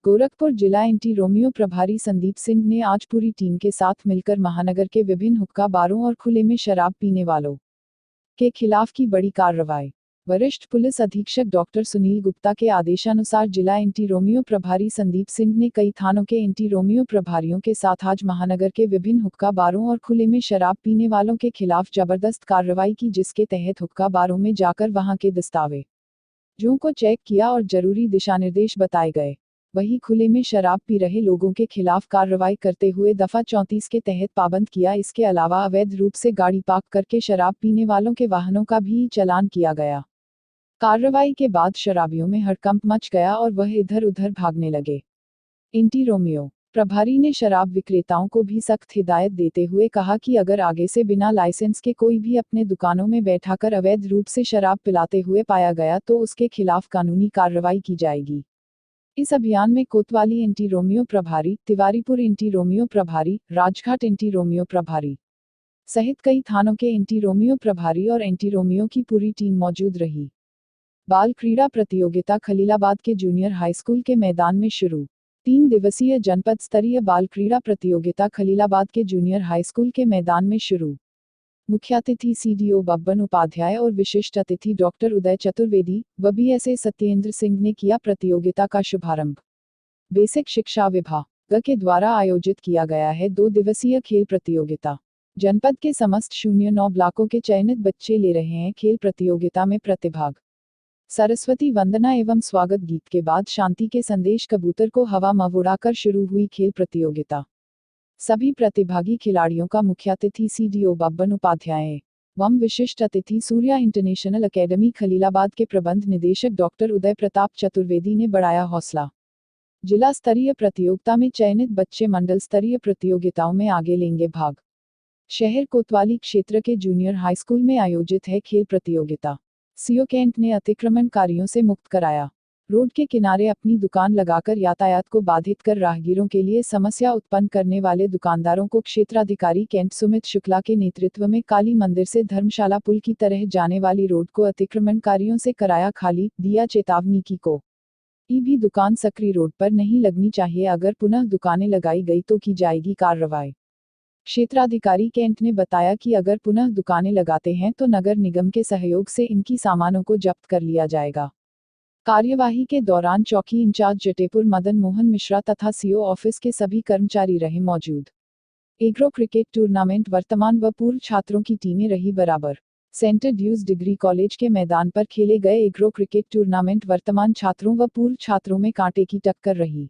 गोरखपुर जिला एंटी रोमियो प्रभारी संदीप सिंह ने आज पूरी टीम के साथ मिलकर महानगर के विभिन्न हुक्का बारों और खुले में शराब पीने वालों के खिलाफ की बड़ी कार्रवाई। वरिष्ठ पुलिस अधीक्षक डॉक्टर सुनील गुप्ता के आदेशानुसार जिला एंटी रोमियो प्रभारी संदीप सिंह ने कई थानों के एंटी रोमियो प्रभारियों के साथ आज महानगर के विभिन्न हुक्का बारों और खुले में शराब पीने वालों के खिलाफ जबरदस्त कार्रवाई की, जिसके तहत हुक्का बारों में जाकर वहां के दस्तावेजों को चेक किया और जरूरी दिशानिर्देश बताए गए। वहीं खुले में शराब पी रहे लोगों के खिलाफ कार्रवाई करते हुए दफा 34 के तहत पाबंद किया। इसके अलावा अवैध रूप से गाड़ी पार्क करके शराब पीने वालों के वाहनों का भी चालान किया गया। कार्रवाई के बाद शराबियों में हड़कंप मच गया और वह इधर उधर भागने लगे। एंटी रोमियो प्रभारी ने शराब विक्रेताओं को भी सख्त हिदायत देते हुए कहा कि अगर आगे से बिना लाइसेंस के कोई भी अपने दुकानों में बैठाकर अवैध रूप से शराब पिलाते हुए पाया गया तो उसके खिलाफ कानूनी कार्रवाई की जाएगी। इस अभियान में कोतवाली एंटी रोमियो प्रभारी, तिवारीपुर एंटी रोमियो प्रभारी, राजघाट एंटी रोमियो प्रभारी सहित कई थानों के एंटी रोमियो प्रभारी और एंटी रोमियो की पूरी टीम मौजूद रही। बाल क्रीड़ा प्रतियोगिता खलीलाबाद के जूनियर हाई स्कूल के मैदान में शुरू। 3 दिवसीय जनपद स्तरीय बाल क्रीड़ा प्रतियोगिता खलीलाबाद के जूनियर हाई स्कूल के मैदान में शुरू। मुख्यातिथि सीडीओ बब्बन उपाध्याय और विशिष्ट अतिथि डॉक्टर उदय चतुर्वेदी व बीएसए सत्येंद्र सिंह ने किया प्रतियोगिता का शुभारंभ। बेसिक शिक्षा विभाग के द्वारा आयोजित किया गया है 2 दिवसीय खेल प्रतियोगिता। जनपद के समस्त 09 ब्लॉकों के चयनित बच्चे ले रहे हैं खेल प्रतियोगिता में प्रतिभाग। सरस्वती वंदना एवं स्वागत गीत के बाद शांति के संदेश कबूतर को हवा में उड़ाकर शुरू हुई खेल प्रतियोगिता। सभी प्रतिभागी खिलाड़ियों का मुख्यातिथि सीडीओ बब्बन उपाध्याय एवं विशिष्ट अतिथि सूर्या इंटरनेशनल अकेडमी खलीलाबाद के प्रबंध निदेशक डॉक्टर उदय प्रताप चतुर्वेदी ने बढ़ाया हौसला। जिला स्तरीय प्रतियोगिता में चयनित बच्चे मंडल स्तरीय प्रतियोगिताओं में आगे लेंगे भाग। शहर कोतवाली क्षेत्र के जूनियर हाई स्कूल में आयोजित है खेल प्रतियोगिता। सीओ कैंट ने अतिक्रमणकारियों से मुक्त कराया। रोड के किनारे अपनी दुकान लगाकर यातायात को बाधित कर राहगीरों के लिए समस्या उत्पन्न करने वाले दुकानदारों को क्षेत्राधिकारी कैंट सुमित शुक्ला के नेतृत्व में काली मंदिर से धर्मशाला पुल की तरह जाने वाली रोड को अतिक्रमणकारियों से कराया खाली, दिया चेतावनी की को भी दुकान सक्रिय रोड पर नहीं लगनी चाहिए, अगर पुनः दुकानें लगाई गई तो की जाएगी कार्रवाई। क्षेत्राधिकारी कैंट ने बताया कि अगर पुनः दुकानें लगाते हैं तो नगर निगम के सहयोग से इनकी सामानों को जब्त कर लिया जाएगा। कार्यवाही के दौरान चौकी इंचार्ज जटेपुर मदन मोहन मिश्रा तथा सीओ ऑफिस के सभी कर्मचारी रहे मौजूद। एग्रो क्रिकेट टूर्नामेंट वर्तमान व पूर्व छात्रों की टीमें रही बराबर। सेंटर ड्यूज डिग्री कॉलेज के मैदान पर खेले गए एग्रो क्रिकेट टूर्नामेंट वर्तमान छात्रों व पूर्व छात्रों में कांटे की टक्कर रही।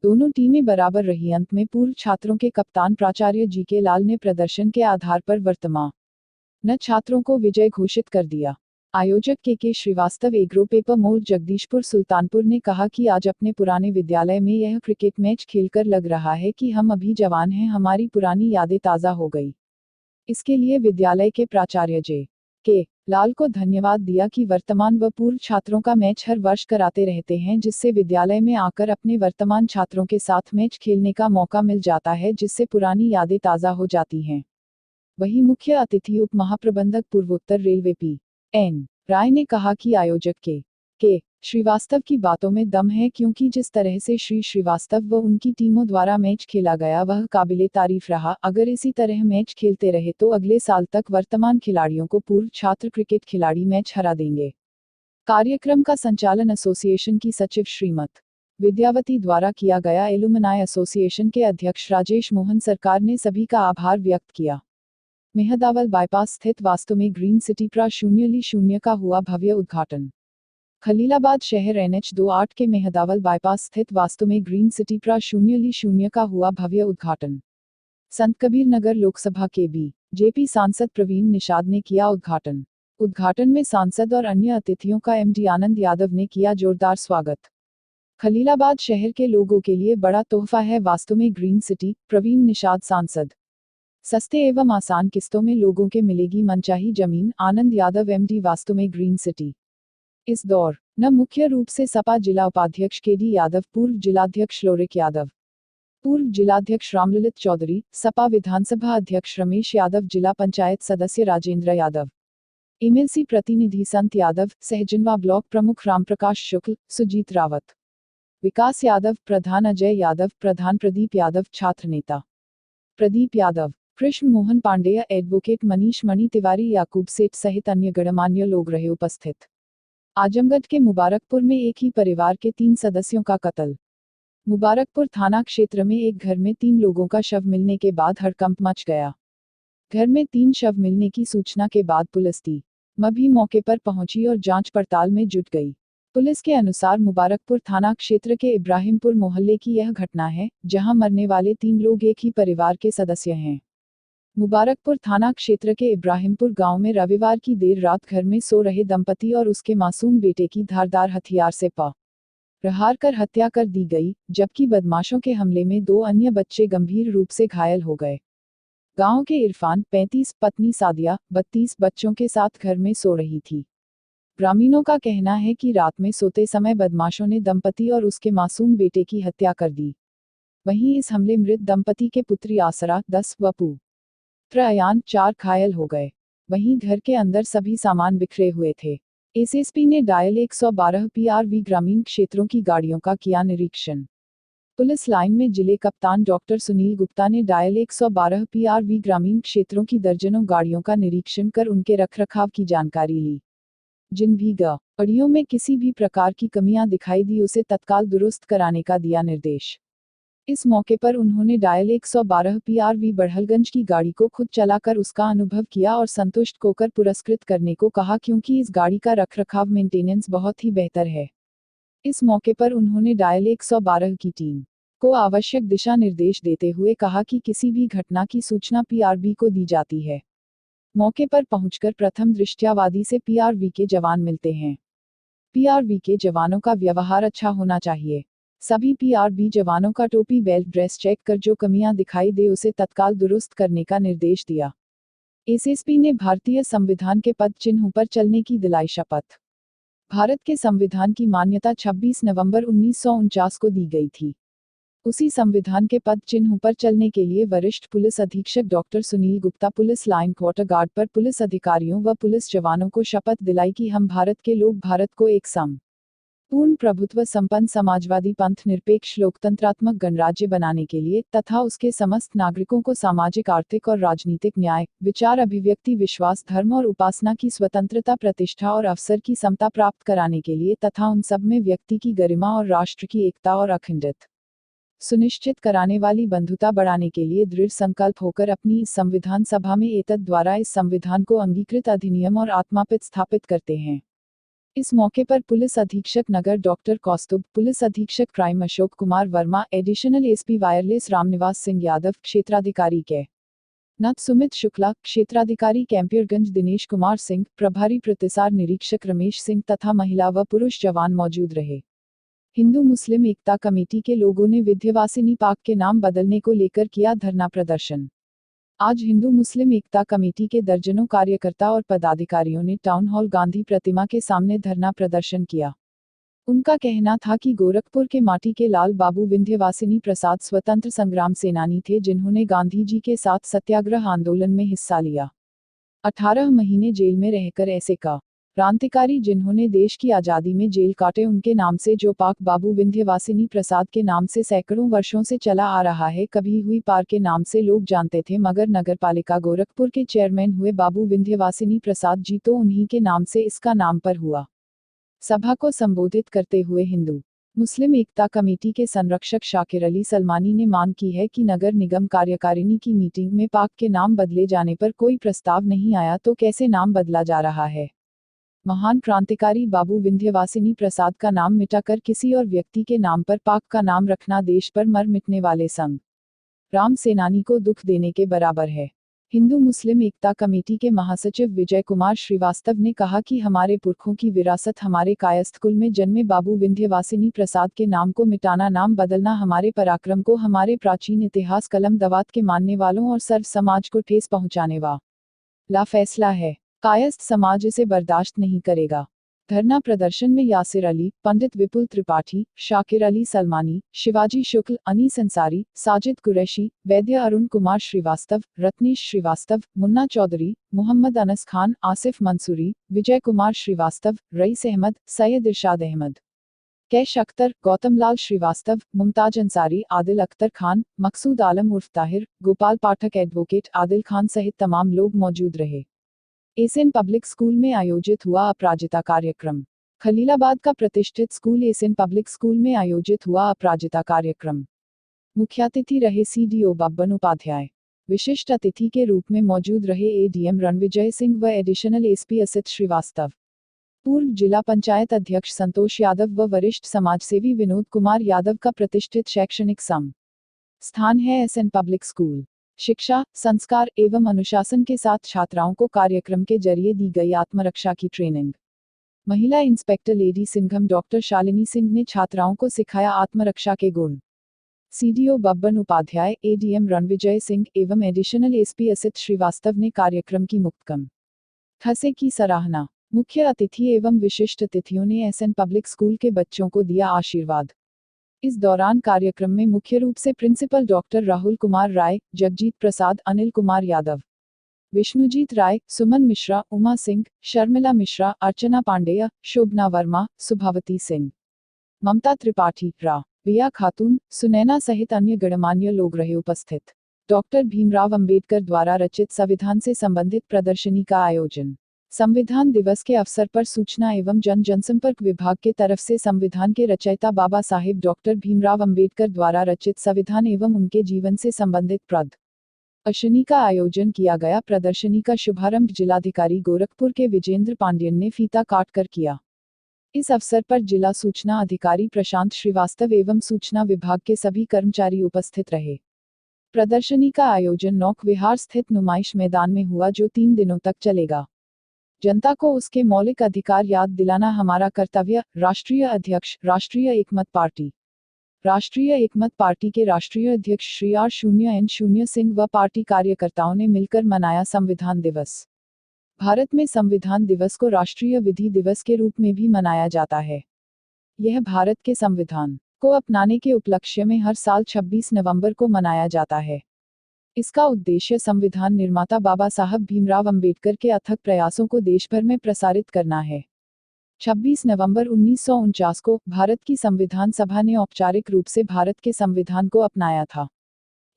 दोनों टीमें बराबर रही। अंत में पूर्व छात्रों के कप्तान प्राचार्य जीके लाल ने प्रदर्शन के आधार पर वर्तमान छात्रों को विजय घोषित कर दिया। आयोजक के श्रीवास्तव एग्रो पेपर मोल जगदीशपुर सुल्तानपुर ने कहा कि आज अपने पुराने विद्यालय में यह क्रिकेट मैच खेलकर लग रहा है कि हम अभी जवान हैं, हमारी पुरानी यादें ताज़ा हो गई। इसके लिए विद्यालय के प्राचार्य जे.के. लाल को धन्यवाद दिया कि वर्तमान व पूर्व छात्रों का मैच हर वर्ष कराते रहते हैं, जिससे विद्यालय में आकर अपने वर्तमान छात्रों के साथ मैच खेलने का मौका मिल जाता है, जिससे पुरानी यादें ताज़ा हो जाती हैं। वहीं मुख्य अतिथि उप महाप्रबंधक पूर्वोत्तर रेलवे पी.एन. राय ने कहा कि आयोजक के श्रीवास्तव की बातों में दम है, क्योंकि जिस तरह से श्री श्रीवास्तव व उनकी टीमों द्वारा मैच खेला गया वह काबिले तारीफ रहा। अगर इसी तरह मैच खेलते रहे तो अगले साल तक वर्तमान खिलाड़ियों को पूर्व छात्र क्रिकेट खिलाड़ी मैच हरा देंगे। कार्यक्रम का संचालन एसोसिएशन की सचिव श्रीमत विद्यावती द्वारा किया गया। एलुमनाई एसोसिएशन के अध्यक्ष राजेश मोहन सरकार ने सभी का आभार व्यक्त किया। मेहदावल बाईपास स्थित वास्तु में ग्रीन सिटी प्रा 0 का हुआ भव्य उद्घाटन। खलीलाबाद शहर NH28 के मेहदावल बाईपास स्थित वास्तु में ग्रीन सिटी प्रा 0 का हुआ भव्य उद्घाटन। संत कबीर नगर लोकसभा के बीजेपी सांसद प्रवीण निषाद ने किया उद्घाटन। उद्घाटन में सांसद और अन्य अतिथियों का MD आनंद यादव ने किया जोरदार स्वागत। खलीलाबाद शहर के लोगों के लिए बड़ा तोहफा है वास्तु में ग्रीन सिटी, प्रवीण निषाद सांसद। सस्ते एवं आसान किस्तों में लोगों के मिलेगी मनचाही जमीन, आनंद यादव MD वास्तु में ग्रीन सिटी। इस दौर न मुख्य रूप से सपा जिला उपाध्यक्ष KD यादव, पूर्व जिलाध्यक्ष लोरिक यादव, पूर्व जिलाध्यक्ष रामललित चौधरी, सपा विधानसभा अध्यक्ष रमेश यादव, जिला पंचायत सदस्य राजेंद्र यादव, MLC प्रतिनिधि संत यादव, सहजनवा ब्लॉक प्रमुख रामप्रकाश शुक्ल, सुजीत रावत, विकास यादव, प्रधान अजय यादव, प्रधान प्रदीप यादव, छात्र नेता प्रदीप यादव, कृष्ण मोहन पांडेय, एडवोकेट मनीष मणि तिवारी, याकूब सेठ सहित अन्य गणमान्य लोग रहे उपस्थित। आजमगढ़ के मुबारकपुर में एक ही परिवार के 3 सदस्यों का कत्ल। मुबारकपुर थाना क्षेत्र में एक घर में 3 लोगों का शव मिलने के बाद हड़कंप मच गया। घर में 3 शव मिलने की सूचना के बाद पुलिस टीम भी मौके पर पहुंची और जांच पड़ताल में जुट गई। पुलिस के अनुसार मुबारकपुर थाना क्षेत्र के इब्राहिमपुर मोहल्ले की यह घटना है, जहां मरने वाले 3 लोग एक ही परिवार के सदस्य हैं। मुबारकपुर थाना क्षेत्र के इब्राहिमपुर गांव में रविवार की देर रात घर में सो रहे दंपति और उसके मासूम बेटे की धारदार हथियार से प्रहार कर हत्या कर दी गई, जबकि बदमाशों के हमले में 2 अन्य बच्चे गंभीर रूप से घायल हो गए। गांव के इरफान 35, पत्नी सादिया 32 बच्चों के साथ घर में सो रही थी। ग्रामीणों का कहना है कि रात में सोते समय बदमाशों ने दंपति और उसके मासूम बेटे की हत्या कर दी। वहीं इस हमले मृत दंपति के पुत्री आसरा 10 व पुत्र अयान 4 घायल हो गए। वहीं घर के अंदर सभी सामान बिखरे हुए थे। एसएसपी ने डायल 112 PRV ग्रामीण क्षेत्रों की गाड़ियों का किया निरीक्षण। पुलिस लाइन में जिले कप्तान डॉक्टर सुनील गुप्ता ने डायल 112 PRV ग्रामीण क्षेत्रों की दर्जनों गाड़ियों का निरीक्षण कर उनके रखरखाव की जानकारी ली। जिन भी गाड़ियों में किसी भी प्रकार की कमियां दिखाई दी उसे तत्काल दुरुस्त कराने का दिया निर्देश। इस मौके पर उन्होंने डायल 112 PRV बढ़लगंज की गाड़ी को खुद चलाकर उसका अनुभव किया और संतुष्ट होकर पुरस्कृत करने को कहा क्योंकि इस गाड़ी का रखरखाव मेंटेनेंस बहुत ही बेहतर है। इस मौके पर उन्होंने डायल 112 की टीम को आवश्यक दिशा निर्देश देते हुए कहा कि किसी भी घटना की सूचना PRV को दी जाती है। मौके पर पहुंचकर प्रथम दृष्टयावादी से PRV के जवान मिलते हैं। PRV के जवानों का व्यवहार अच्छा होना चाहिए। सभी PRV जवानों का टोपी बेल्ट ड्रेस चेक कर जो कमियां दिखाई दे उसे तत्काल दुरुस्त करने का निर्देश दिया। SSP ने भारतीय संविधान के पद चिन्हों पर चलने की दिलाई शपथ। भारत के संविधान की मान्यता 26 नवंबर 1949 को दी गई थी। उसी संविधान के पद चिन्हों पर चलने के लिए वरिष्ठ पुलिस अधीक्षक doctor Sunil Gupta police line quarter guard पर पुलिस अधिकारियों व पुलिस जवानों को शपथ दिलाई कि हम भारत के लोग भारत को एक पूर्ण प्रभुत्व संपन्न समाजवादी पंथ निरपेक्ष लोकतंत्रात्मक गणराज्य बनाने के लिए तथा उसके समस्त नागरिकों को सामाजिक आर्थिक और राजनीतिक न्याय, विचार अभिव्यक्ति विश्वास धर्म और उपासना की स्वतंत्रता प्रतिष्ठा और अवसर की समता प्राप्त कराने के लिए तथा उन सब में व्यक्ति की गरिमा और राष्ट्र की एकता और अखंडता सुनिश्चित कराने वाली बंधुता बढ़ाने के लिए दृढ़ संकल्प होकर अपनी इस संविधान सभा में एतद द्वारा इस संविधान को अंगीकृत अधिनियम और आत्मापित स्थापित करते हैं। इस मौके पर पुलिस अधीक्षक नगर डॉक्टर कौस्तुभ, पुलिस अधीक्षक crime Ashok Kumar Verma, additional SP wireless Ramniwas Singh Yadav, क्षेत्राधिकारी के नत सुमित शुक्ला, क्षेत्राधिकारी कैंपियरगंज दिनेश कुमार सिंह, प्रभारी प्रतिसार निरीक्षक रमेश सिंह तथा महिला व पुरुष जवान मौजूद रहे। हिंदू मुस्लिम एकता कमेटी के लोगों ने विंध्यवासिनी पार्क के नाम बदलने को लेकर किया धरना प्रदर्शन। आज हिंदू मुस्लिम एकता कमेटी के दर्जनों कार्यकर्ता और पदाधिकारियों ने टाउन हॉल गांधी प्रतिमा के सामने धरना प्रदर्शन किया। उनका कहना था कि गोरखपुर के माटी के लाल बाबू विंध्यवासिनी प्रसाद स्वतंत्र संग्राम सेनानी थे जिन्होंने गांधी जी के साथ सत्याग्रह आंदोलन में हिस्सा लिया। 18 महीने जेल में रहकर ऐसे क्रांतिकारी जिन्होंने देश की आज़ादी में जेल काटे उनके नाम से जो पार्क बाबू विंध्यवासिनी प्रसाद के नाम से सैकड़ों वर्षों से चला आ रहा है कभी हुई पार्क के नाम से लोग जानते थे मगर नगरपालिका गोरखपुर के चेयरमैन हुए बाबू विंध्यवासिनी प्रसाद जी तो उन्हीं के नाम से इसका नाम पर हुआ। सभा को संबोधित करते हुए हिंदू मुस्लिम एकता कमेटी के संरक्षक शाकिर अली सलमानी ने मांग की है कि नगर निगम कार्यकारिणी की मीटिंग में पार्क के नाम बदले जाने पर कोई प्रस्ताव नहीं आया तो कैसे नाम बदला जा रहा है। महान क्रांतिकारी बाबू विंध्यवासिनी प्रसाद का नाम मिटाकर किसी और व्यक्ति के नाम पर पार्क का नाम रखना देश पर मर मिटने वाले संग्राम सेनानी को दुख देने के बराबर है। हिंदू मुस्लिम एकता कमेटी के महासचिव विजय कुमार श्रीवास्तव ने कहा कि हमारे पुरखों की विरासत हमारे कायस्थ कुल में जन्मे बाबू विंध्यवासिनी प्रसाद के नाम को मिटाना नाम बदलना हमारे पराक्रम को हमारे प्राचीन इतिहास कलम दवात के मानने वालों और सर्व समाज को ठेस पहुंचाने वाला फैसला है। कायस्थ समाज इसे बर्दाश्त नहीं करेगा। धरना प्रदर्शन में यासिर अली, पंडित विपुल त्रिपाठी, शाकिर अली सलमानी, शिवाजी शुक्ल, अनीस अंसारी, साजिद कुरैशी, वैद्य अरुण कुमार श्रीवास्तव, रत्नेश श्रीवास्तव, मुन्ना चौधरी, मोहम्मद अनस खान, आसिफ मंसूरी, विजय कुमार श्रीवास्तव, रईस अहमद, सैयद इरशाद अहमद, कैश अख्तर, गौतम लाल श्रीवास्तव, मुमताज अंसारी, आदिल अख्तर खान, मकसूद आलम उर्फ ताहिर, गोपाल पाठक एडवोकेट आदिल खान सहित तमाम लोग मौजूद रहे। एसएन पब्लिक स्कूल में आयोजित हुआ अपराजिता कार्यक्रम। खलीलाबाद का प्रतिष्ठित स्कूल एसएन पब्लिक स्कूल में आयोजित हुआ अपराजिता कार्यक्रम। मुख्यातिथि रहे CDO बब्बन उपाध्याय। विशिष्ट अतिथि के रूप में मौजूद रहे ADM रणविजय सिंह व एडिशनल SP असित श्रीवास्तव। पूर्व जिला पंचायत अध्यक्ष संतोष यादव व वरिष्ठ समाजसेवी विनोद कुमार यादव का प्रतिष्ठित शैक्षणिक स्थान है एसएन पब्लिक स्कूल। शिक्षा, संस्कार एवं अनुशासन के साथ छात्राओं को कार्यक्रम के जरिए दी गई आत्मरक्षा की ट्रेनिंग। महिला inspector lady Singham doctor Shalini Singh ने छात्राओं को सिखाया आत्मरक्षा के गुण। CDO बब्बन उपाध्याय, ADM रणविजय सिंह एवं एडिशनल SP असित श्रीवास्तव ने कार्यक्रम की मुक्तकम ठसे की सराहना। मुख्य अतिथि एवं विशिष्ट अतिथियों ने एसएन पब्लिक स्कूल के बच्चों को दिया आशीर्वाद। इस दौरान कार्यक्रम में मुख्य रूप से प्रिंसिपल डॉक्टर राहुल कुमार राय, जगजीत प्रसाद, अनिल कुमार यादव, विष्णुजीत राय, सुमन मिश्रा, उमा सिंह, शर्मिला मिश्रा, अर्चना पांडेय, शोभना वर्मा, सुभावती सिंह, ममता त्रिपाठी, बिया खातून, सुनैना सहित अन्य गणमान्य लोग रहे उपस्थित। डॉक्टर भीमराव अंबेडकर द्वारा रचित संविधान से संबंधित प्रदर्शनी का आयोजन। संविधान दिवस के अवसर पर सूचना एवं जनसंपर्क विभाग के तरफ से संविधान के रचयिता बाबा साहेब डॉक्टर भीमराव अंबेडकर द्वारा रचित संविधान एवं उनके जीवन से संबंधित प्रदर्शनी का आयोजन किया गया। प्रदर्शनी का शुभारंभ जिलाधिकारी गोरखपुर के विजेंद्र पांडियन ने फीता काटकर किया। इस अवसर पर जिला सूचना अधिकारी प्रशांत श्रीवास्तव एवं सूचना विभाग के सभी कर्मचारी उपस्थित रहे। प्रदर्शनी का आयोजन नौक विहार स्थित नुमाइश मैदान में हुआ, जो 3 दिनों तक चलेगा। जनता को उसके मौलिक अधिकार याद दिलाना हमारा कर्तव्य। राष्ट्रीय अध्यक्ष, राष्ट्रीय एकमत पार्टी। राष्ट्रीय एकमत पार्टी के राष्ट्रीय अध्यक्ष श्री R0N0 सिंह व पार्टी कार्यकर्ताओं ने मिलकर मनाया संविधान दिवस। भारत में संविधान दिवस को राष्ट्रीय विधि दिवस के रूप में भी मनाया जाता है। यह भारत के संविधान को अपनाने के उपलक्ष्य में हर साल 26 नवंबर को मनाया जाता है। इसका उद्देश्य संविधान निर्माता बाबा साहब भीमराव अंबेडकर के अथक प्रयासों को देश भर में प्रसारित करना है। 26 नवंबर 1949 को भारत की संविधान सभा ने औपचारिक रूप से भारत के संविधान को अपनाया था।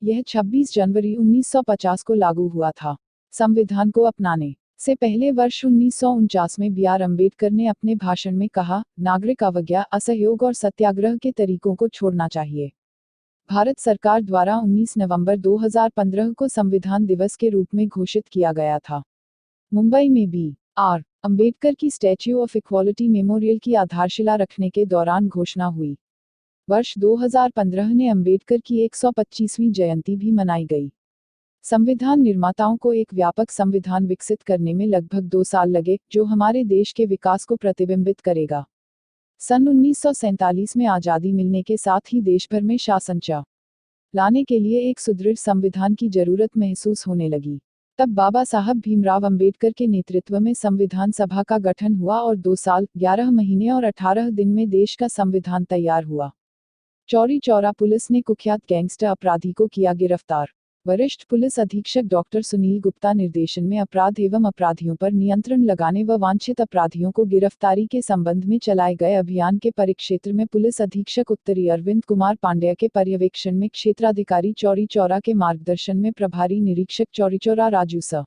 यह 26 जनवरी 1950 को लागू हुआ था। संविधान को अपनाने से पहले वर्ष 1949 में B.R. अम्बेडकर ने अपने भाषण में कहा, नागरिक अवज्ञा, असहयोग और सत्याग्रह के तरीकों को छोड़ना चाहिए। भारत सरकार द्वारा 19 नवंबर 2015 को संविधान दिवस के रूप में घोषित किया गया था। मुंबई में B.R. अम्बेडकर की स्टैच्यू ऑफ इक्वालिटी मेमोरियल की आधारशिला रखने के दौरान घोषणा हुई। वर्ष 2015 में अम्बेडकर की 125वीं जयंती भी मनाई गई। संविधान निर्माताओं को एक व्यापक संविधान विकसित करने में लगभग 2 साल लगे, जो हमारे देश के विकास को प्रतिबिंबित करेगा। सन 1947 में आज़ादी मिलने के साथ ही देश भर में शासन चलाने के लिए एक सुदृढ़ संविधान की जरूरत महसूस होने लगी। तब बाबा साहब भीमराव अंबेडकर के नेतृत्व में संविधान सभा का गठन हुआ और 2 साल, 11 महीने और 18 दिन में देश का संविधान तैयार हुआ। चौरी चौरा पुलिस ने कुख्यात गैंगस्टर अपराधी को किया गिरफ्तार। वरिष्ठ पुलिस अधीक्षक डॉक्टर सुनील गुप्ता निर्देशन में अपराध एवं अपराधियों पर नियंत्रण लगाने व वांछित अपराधियों को गिरफ्तारी के संबंध में चलाए गए अभियान के परिक्षेत्र में पुलिस अधीक्षक उत्तरी अरविंद कुमार पांड्या के पर्यवेक्षण में क्षेत्राधिकारी चौरी चौरा के मार्गदर्शन में प्रभारी निरीक्षक चौरी चौरा राजू स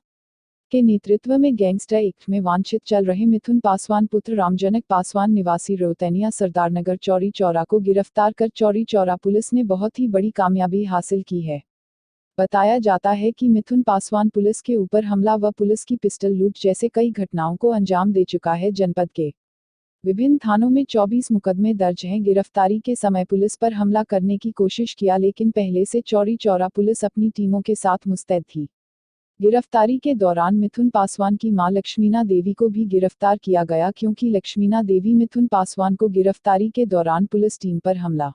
के नेतृत्व में गैंगस्टर एक्ट में वांछित चल रहे मिथुन पासवान पुत्र रामजनक पासवान निवासी रोहतैनिया सरदारनगर चौरी चौरा को गिरफ्तार कर चौरी चौरा पुलिस ने बहुत ही बड़ी कामयाबी हासिल की है। बताया जाता है कि मिथुन पासवान पुलिस के ऊपर हमला व पुलिस की पिस्टल लूट जैसे कई घटनाओं को अंजाम दे चुका है। जनपद के विभिन्न थानों में 24 मुकदमे दर्ज हैं। गिरफ्तारी के समय पुलिस पर हमला करने की कोशिश किया, लेकिन पहले से चौरी चौरा पुलिस अपनी टीमों के साथ मुस्तैद थी। गिरफ्तारी के दौरान मिथुन पासवान की मां लक्ष्मीना देवी को भी गिरफ्तार किया गया, क्योंकि लक्ष्मीना देवी मिथुन पासवान को गिरफ्तारी के दौरान पुलिस टीम पर हमला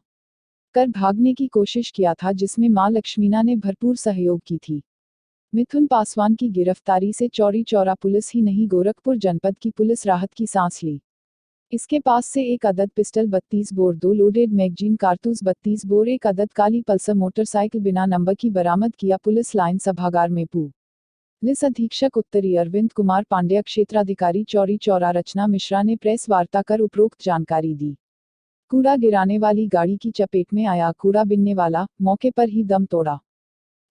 कर भागने की कोशिश किया था, जिसमें मां लक्ष्मीना ने भरपूर सहयोग की थी। मिथुन पासवान की गिरफ्तारी से चौरी चौरा पुलिस ही नहीं, गोरखपुर जनपद की पुलिस राहत की सांस ली। इसके पास से 1 अदद पिस्टल 32 बोर, 2 लोडेड मैगजीन कारतूस 32 बोर, 1 अदद काली पल्सर मोटरसाइकिल बिना नंबर की बरामद किया। पुलिस लाइन सभागार में पुलिस अधीक्षक उत्तरी अरविंद कुमार पांड्या, क्षेत्राधिकारी चौरी चौरा रचना मिश्रा ने प्रेस वार्ता कर उपरोक्त जानकारी दी। कूड़ा गिराने वाली गाड़ी की चपेट में आया कूड़ा बिनने वाला, मौके पर ही दम तोड़ा।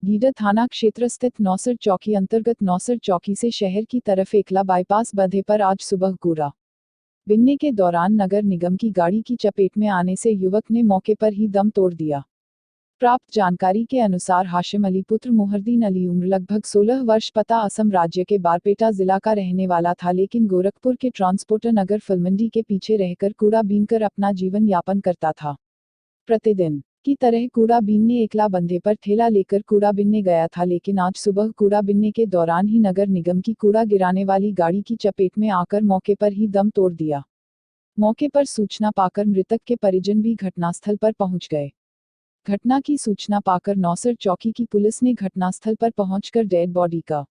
गीडर थाना क्षेत्र स्थित नौसर चौकी अंतर्गत नौसर चौकी से शहर की तरफ एकला बाईपास बंधे पर आज सुबह कूड़ा बिनने के दौरान नगर निगम की गाड़ी की चपेट में आने से युवक ने मौके पर ही दम तोड़ दिया। प्राप्त जानकारी के अनुसार हाशिम अली पुत्र मोहरदीन अली उम्र लगभग 16 वर्ष, पता असम राज्य के बारपेटा जिला का रहने वाला था, लेकिन गोरखपुर के ट्रांसपोर्टर नगर फिल्मंडी के पीछे रहकर कूड़ा बीनकर अपना जीवन यापन करता था। प्रतिदिन की तरह कूड़ा बीनने एकला बंधे पर ठेला लेकर कूड़ा बिनने गया था, लेकिन आज सुबह कूड़ा बिनने के दौरान ही नगर निगम की कूड़ा गिराने वाली गाड़ी की चपेट में आकर मौके पर ही दम तोड़ दिया। मौके पर सूचना पाकर मृतक के परिजन भी घटनास्थल पर पहुंच गए। घटना की सूचना पाकर नौसर चौकी की पुलिस ने घटनास्थल पर पहुंचकर डेड बॉडी का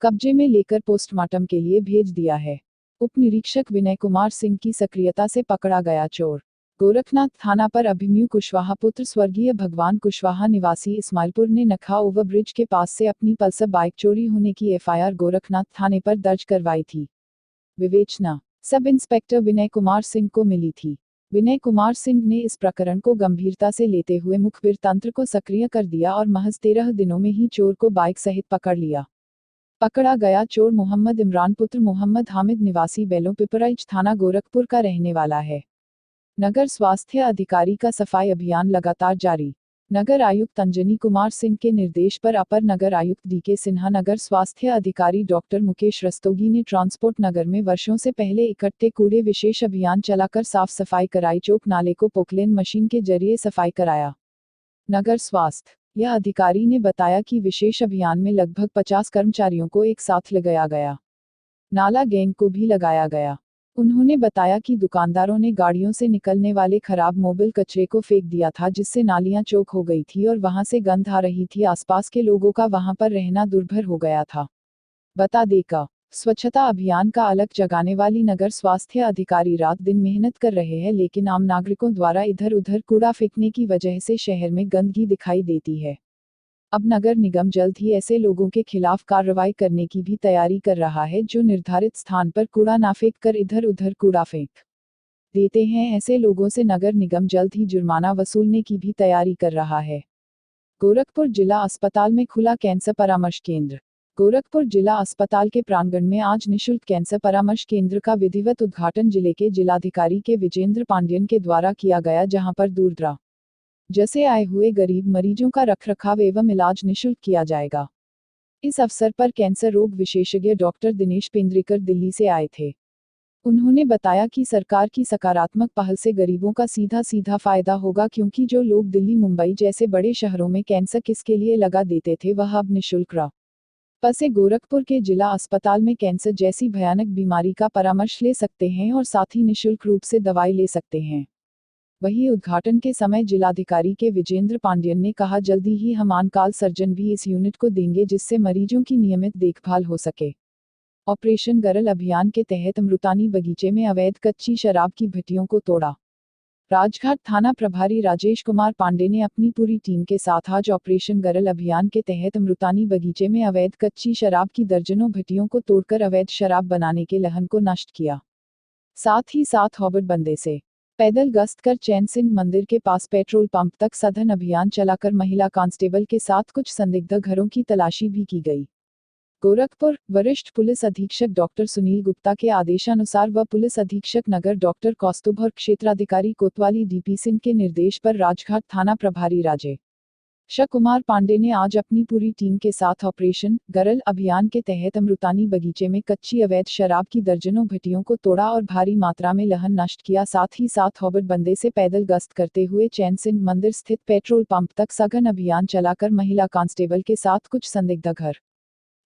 कब्जे में लेकर पोस्टमार्टम के लिए भेज दिया है। उप निरीक्षक विनय कुमार सिंह की सक्रियता से पकड़ा गया चोर। गोरखनाथ थाना पर अभिमन्यु कुशवाहा पुत्र स्वर्गीय भगवान कुशवाहा निवासी इस्माइलपुर ने नखा ओवरब्रिज के पास से अपनी पल्सर बाइक चोरी होने की एफआईआर गोरखनाथ थाने पर दर्ज करवाई थी। विवेचना सब इंस्पेक्टर विनय कुमार सिंह को मिली थी। विनय कुमार सिंह ने इस प्रकरण को गंभीरता से लेते हुए मुखबिर तंत्र को सक्रिय कर दिया और महज 13 दिनों में ही चोर को बाइक सहित पकड़ लिया। पकड़ा गया चोर मोहम्मद इमरान पुत्र मोहम्मद हामिद निवासी बेलों पिपराइच थाना गोरखपुर का रहने वाला है। नगर स्वास्थ्य अधिकारी का सफाई अभियान लगातार जारी। नगर आयुक्त अंजनी कुमार सिंह के निर्देश पर अपर नगर आयुक्त डीके सिन्हा, नगर स्वास्थ्य अधिकारी डॉक्टर मुकेश रस्तोगी ने ट्रांसपोर्ट नगर में वर्षों से पहले इकट्ठे कूड़े विशेष अभियान चलाकर साफ सफाई कराई। चौक नाले को पोकलेन मशीन के जरिए सफाई कराया। नगर स्वास्थ्य यह अधिकारी ने बताया कि विशेष अभियान में लगभग 50 कर्मचारियों को एक साथ लगाया गया। नाला गैंग को भी लगाया गया। उन्होंने बताया कि दुकानदारों ने गाड़ियों से निकलने वाले खराब मोबिल कचरे को फेंक दिया था, जिससे नालियां चौक हो गई थी और वहां से गंध आ रही थी। आसपास के लोगों का वहां पर रहना दुर्भर हो गया था। बता दें का स्वच्छता अभियान का अलग जगाने वाली नगर स्वास्थ्य अधिकारी रात दिन मेहनत कर रहे हैं, लेकिन आम नागरिकों द्वारा इधर उधर कूड़ा फेंकने की वजह से शहर में गंदगी दिखाई देती है। अब नगर निगम जल्द ही ऐसे लोगों के खिलाफ कार्रवाई करने की भी तैयारी कर रहा है, जो निर्धारित स्थान पर कूड़ा ना फेंक कर इधर उधर कूड़ा फेंक देते हैं। ऐसे लोगों से नगर निगम जल्द ही जुर्माना वसूलने की भी तैयारी कर रहा है। गोरखपुर जिला अस्पताल में खुला कैंसर परामर्श केंद्र। गोरखपुर जिला अस्पताल के प्रांगण में आज निःशुल्क कैंसर परामर्श केंद्र का विधिवत उद्घाटन जिले के जिलाधिकारी के विजेंद्र पांडियन के द्वारा किया गया, जहां पर दूर जैसे आए हुए गरीब मरीजों का रखरखाव एवं इलाज निःशुल्क किया जाएगा। इस अवसर पर कैंसर रोग विशेषज्ञ डॉक्टर दिनेश पेंद्रेकर दिल्ली से आए थे। उन्होंने बताया कि सरकार की सकारात्मक पहल से गरीबों का सीधा फायदा होगा, क्योंकि जो लोग दिल्ली मुंबई जैसे बड़े शहरों में कैंसर किसके लिए लगा देते थे, वह अब निःशुल्क से गोरखपुर के जिला अस्पताल में कैंसर जैसी भयानक बीमारी का परामर्श ले सकते हैं और साथ ही निःशुल्क रूप से दवाई ले सकते हैं। वहीं उद्घाटन के समय जिलाधिकारी के विजेंद्र पांडियन ने कहा, जल्दी ही हम ऑन-कॉल सर्जन भी इस यूनिट को देंगे, जिससे मरीजों की नियमित देखभाल हो सके। ऑपरेशन गरल अभियान के तहत अमृतानी बगीचे में अवैध कच्ची शराब की भट्टियों को तोड़ा। राजघाट थाना प्रभारी राजेश कुमार पांडे ने अपनी पूरी टीम के साथ आज ऑपरेशन गरल अभियान के तहत अमृतानी बगीचे में अवैध कच्ची शराब की दर्जनों भट्टियों को तोड़कर अवैध शराब बनाने के लहन को नष्ट किया। साथ ही साथ हॉबट बंदे से पैदल गश्त कर चैन सिंह मंदिर के पास पेट्रोल पंप तक सघन अभियान चलाकर महिला कांस्टेबल के साथ कुछ संदिग्ध घरों की तलाशी भी की गई। गोरखपुर वरिष्ठ पुलिस अधीक्षक डॉक्टर सुनील गुप्ता के आदेशानुसार व पुलिस अधीक्षक नगर डॉक्टर कौस्तुभ और क्षेत्राधिकारी कोतवाली डीपी सिंह के निर्देश पर राजघाट थाना प्रभारी राजेश कुमार पांडे ने आज अपनी पूरी टीम के साथ ऑपरेशन गरल अभियान के तहत अमृतानी बगीचे में कच्ची अवैध शराब की दर्जनों भट्टियों को तोड़ा और भारी मात्रा में लहन नष्ट किया। साथ ही साथ हॉबट बंदे से पैदल गश्त करते हुए चैन सिंह मंदिर स्थित पेट्रोल पंप तक सघन अभियान चलाकर महिला कांस्टेबल के साथ कुछ संदिग्ध घर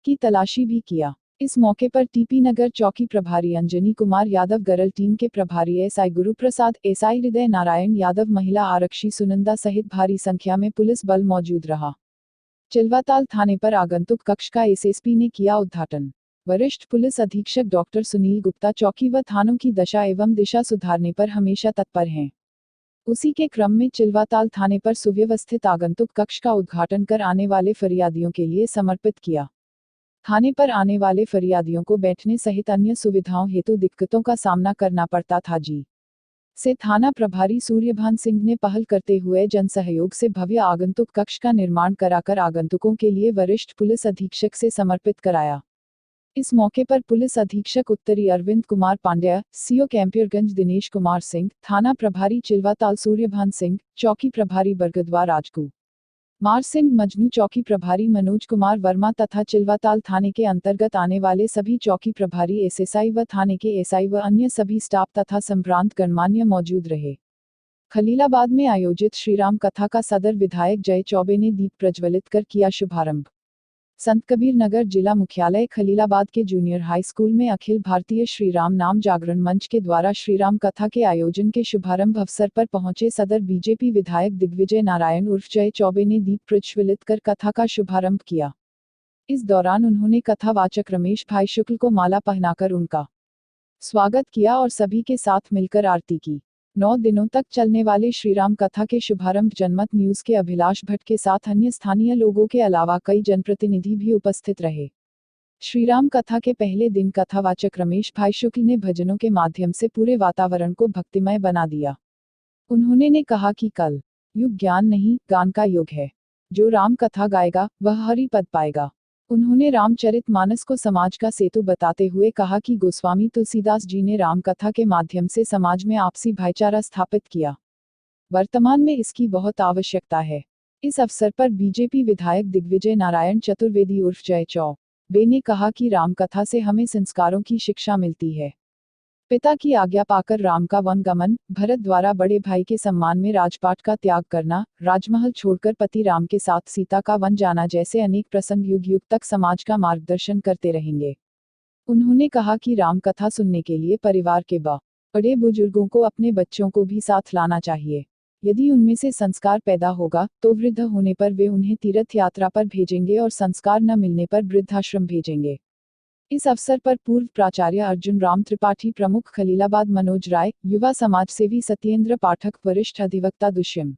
की तलाशी भी किया। इस मौके पर टीपी नगर चौकी प्रभारी अंजनी कुमार यादव, गरल टीम के प्रभारी एसआई गुरुप्रसाद, एसआई हृदय नारायण यादव, महिला आरक्षी सुनंदा सहित भारी संख्या में पुलिस बल मौजूद रहा। चिल्वाताल थाने पर आगंतुक कक्ष का एसएसपी ने किया उद्घाटन। वरिष्ठ पुलिस अधीक्षक डॉक्टर सुनील गुप्ता चौकी व थानों की दशा एवं दिशा सुधारने पर हमेशा तत्पर हैं। उसी के क्रम में चिल्वाताल थाने पर सुव्यवस्थित आगंतुक कक्ष का उद्घाटन कर आने वाले फरियादियों के लिए समर्पित किया। थाने पर आने वाले फरियादियों को बैठने सहित अन्य सुविधाओं हेतु दिक्कतों का सामना करना पड़ता था। से थाना प्रभारी सूर्यभान सिंह ने पहल करते हुए जन सहयोग से भव्य आगंतुक कक्ष का निर्माण कराकर आगंतुकों के लिए वरिष्ठ पुलिस अधीक्षक से समर्पित कराया। इस मौके पर पुलिस अधीक्षक उत्तरी अरविंद कुमार पांड्या, सीओ कैंपियरगंज दिनेश कुमार सिंह, थाना प्रभारी चिल्वाताल सूर्यभान सिंह, चौकी प्रभारी बरगदवा राजकू मार सिंह, मजनू चौकी प्रभारी मनोज कुमार वर्मा तथा चिल्वाताल थाने के अंतर्गत आने वाले सभी चौकी प्रभारी एसएसआई व थाने के एसआई व अन्य सभी स्टाफ तथा संभ्रांत गणमान्य मौजूद रहे। खलीलाबाद में आयोजित श्रीराम कथा का सदर विधायक जय चौबे ने दीप प्रज्वलित कर किया शुभारंभ। संत कबीर नगर जिला मुख्यालय खलीलाबाद के जूनियर हाई स्कूल में अखिल भारतीय श्रीराम नाम जागरण मंच के द्वारा श्रीराम कथा के आयोजन के शुभारंभ अवसर पर पहुंचे सदर बीजेपी विधायक दिग्विजय नारायण उर्फ जय चौबे ने दीप प्रज्वलित कर कथा का शुभारंभ किया। इस दौरान उन्होंने कथावाचक रमेश भाई शुक्ल को माला पहनाकर उनका स्वागत किया और सभी के साथ मिलकर आरती की। 9 दिनों तक चलने वाले श्रीराम कथा के शुभारंभ जनमत न्यूज के अभिलाष भट्ट के साथ अन्य स्थानीय लोगों के अलावा कई जनप्रतिनिधि भी उपस्थित रहे। श्रीराम कथा के पहले दिन कथावाचक रमेश भाई शुक्ल ने भजनों के माध्यम से पूरे वातावरण को भक्तिमय बना दिया। उन्होंने ने कहा कि कल युग ज्ञान नहीं गान का युग है। जो राम कथा गाएगा वह हरि पद पाएगा। उन्होंने रामचरितमानस को समाज का सेतु बताते हुए कहा कि गोस्वामी तुलसीदास जी ने राम कथा के माध्यम से समाज में आपसी भाईचारा स्थापित किया। वर्तमान में इसकी बहुत आवश्यकता है। इस अवसर पर बीजेपी विधायक दिग्विजय नारायण चतुर्वेदी उर्फ जय चौबे ने कहा कि राम कथा से हमें संस्कारों की शिक्षा मिलती है। पिता की आज्ञा पाकर राम का वनगमन, भरत द्वारा बड़े भाई के सम्मान में राजपाट का त्याग करना, राजमहल छोड़कर पति राम के साथ सीता का वन जाना जैसे अनेक प्रसंग युग युग तक समाज का मार्गदर्शन करते रहेंगे। उन्होंने कहा कि राम कथा सुनने के लिए परिवार के बड़े बुजुर्गों को अपने बच्चों को भी साथ लाना चाहिए। यदि उनमें से संस्कार पैदा होगा तो वृद्ध होने पर वे उन्हें तीर्थ यात्रा पर भेजेंगे और संस्कार न मिलने पर वृद्धाश्रम भेजेंगे। इस अवसर पर पूर्व प्राचार्य अर्जुन राम त्रिपाठी, प्रमुख खलीलाबाद मनोज राय, युवा समाज सेवी सत्येंद्र पाठक, वरिष्ठ अधिवक्ता दुष्यंत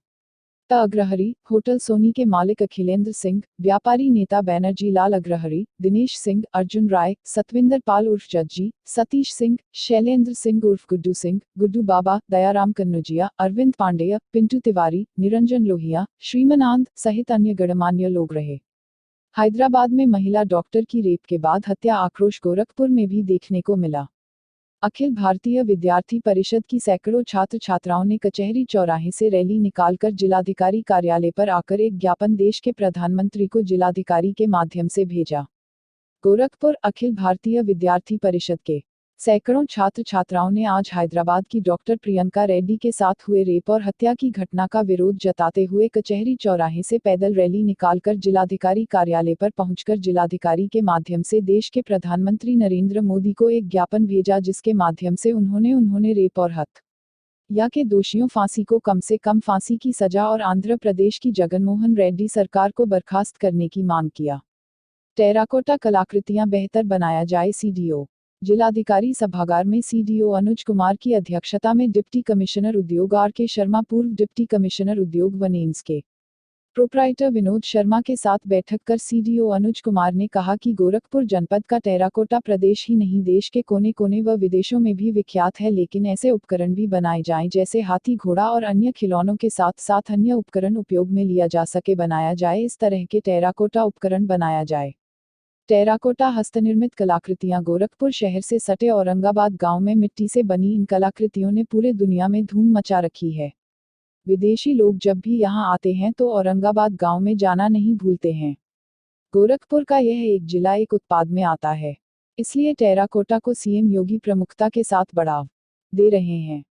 अग्रहरी, होटल सोनी के मालिक अखिलेंद्र सिंह, व्यापारी नेता बैनर्जी लाल अग्रहरी, दिनेश सिंह, अर्जुन राय, सतविंदर पाल उर्फ जज्जी, सतीश सिंह, शैलेंद्र सिंह उर्फ गुड्डू सिंह, गुड्डू बाबा, दयाराम कन्नुजिया, अरविंद पांडेय, पिंटू तिवारी, निरंजन लोहिया, श्रीमनांद सहित अन्य गणमान्य लोग रहे। हैदराबाद में महिला डॉक्टर की रेप के बाद हत्या आक्रोश गोरखपुर में भी देखने को मिला। अखिल भारतीय विद्यार्थी परिषद की सैकड़ों छात्र छात्राओं ने कचहरी चौराहे से रैली निकालकर जिलाधिकारी कार्यालय पर आकर एक ज्ञापन देश के प्रधानमंत्री को जिलाधिकारी के माध्यम से भेजा। गोरखपुर अखिल भारतीय विद्यार्थी परिषद के सैकड़ों छात्र छात्राओं ने आज हैदराबाद की डॉक्टर प्रियंका रेड्डी के साथ हुए रेप और हत्या की घटना का विरोध जताते हुए कचहरी चौराहे से पैदल रैली निकालकर जिलाधिकारी कार्यालय पर पहुंचकर जिलाधिकारी के माध्यम से देश के प्रधानमंत्री नरेंद्र मोदी को एक ज्ञापन भेजा, जिसके माध्यम से उन्होंने रेप और हत्या के दोषियों फांसी को कम से कम फांसी की सजा और आंध्र प्रदेश की जगनमोहन रेड्डी सरकार को बर्खास्त करने की मांग किया। टेराकोटा कलाकृतियां बेहतर बनाया जाए, सीडीओ। जिलाधिकारी सभागार में सीडीओ अनुज कुमार की अध्यक्षता में डिप्टी कमिश्नर उद्योग आर के शर्मा, पूर्व डिप्टी कमिश्नर उद्योग व नेम्स के प्रोप्राइटर विनोद शर्मा के साथ बैठक कर सीडीओ अनुज कुमार ने कहा कि गोरखपुर जनपद का टेराकोटा प्रदेश ही नहीं देश के कोने कोने व विदेशों में भी विख्यात है, लेकिन ऐसे उपकरण भी बनाए जाएं जैसे हाथी, घोड़ा और अन्य खिलौनों के साथ साथ अन्य उपकरण उपयोग में लिया जा सके बनाया जाए। इस तरह के टेराकोटा उपकरण बनाया जाए। टेराकोटा हस्तनिर्मित कलाकृतियां गोरखपुर शहर से सटे औरंगाबाद गांव में मिट्टी से बनी इन कलाकृतियों ने पूरे दुनिया में धूम मचा रखी है। विदेशी लोग जब भी यहां आते हैं तो औरंगाबाद गांव में जाना नहीं भूलते हैं। गोरखपुर का यह एक जिला एक उत्पाद में आता है, इसलिए टेराकोटा को सीएम योगी प्रमुखता के साथ बढ़ावा दे रहे हैं।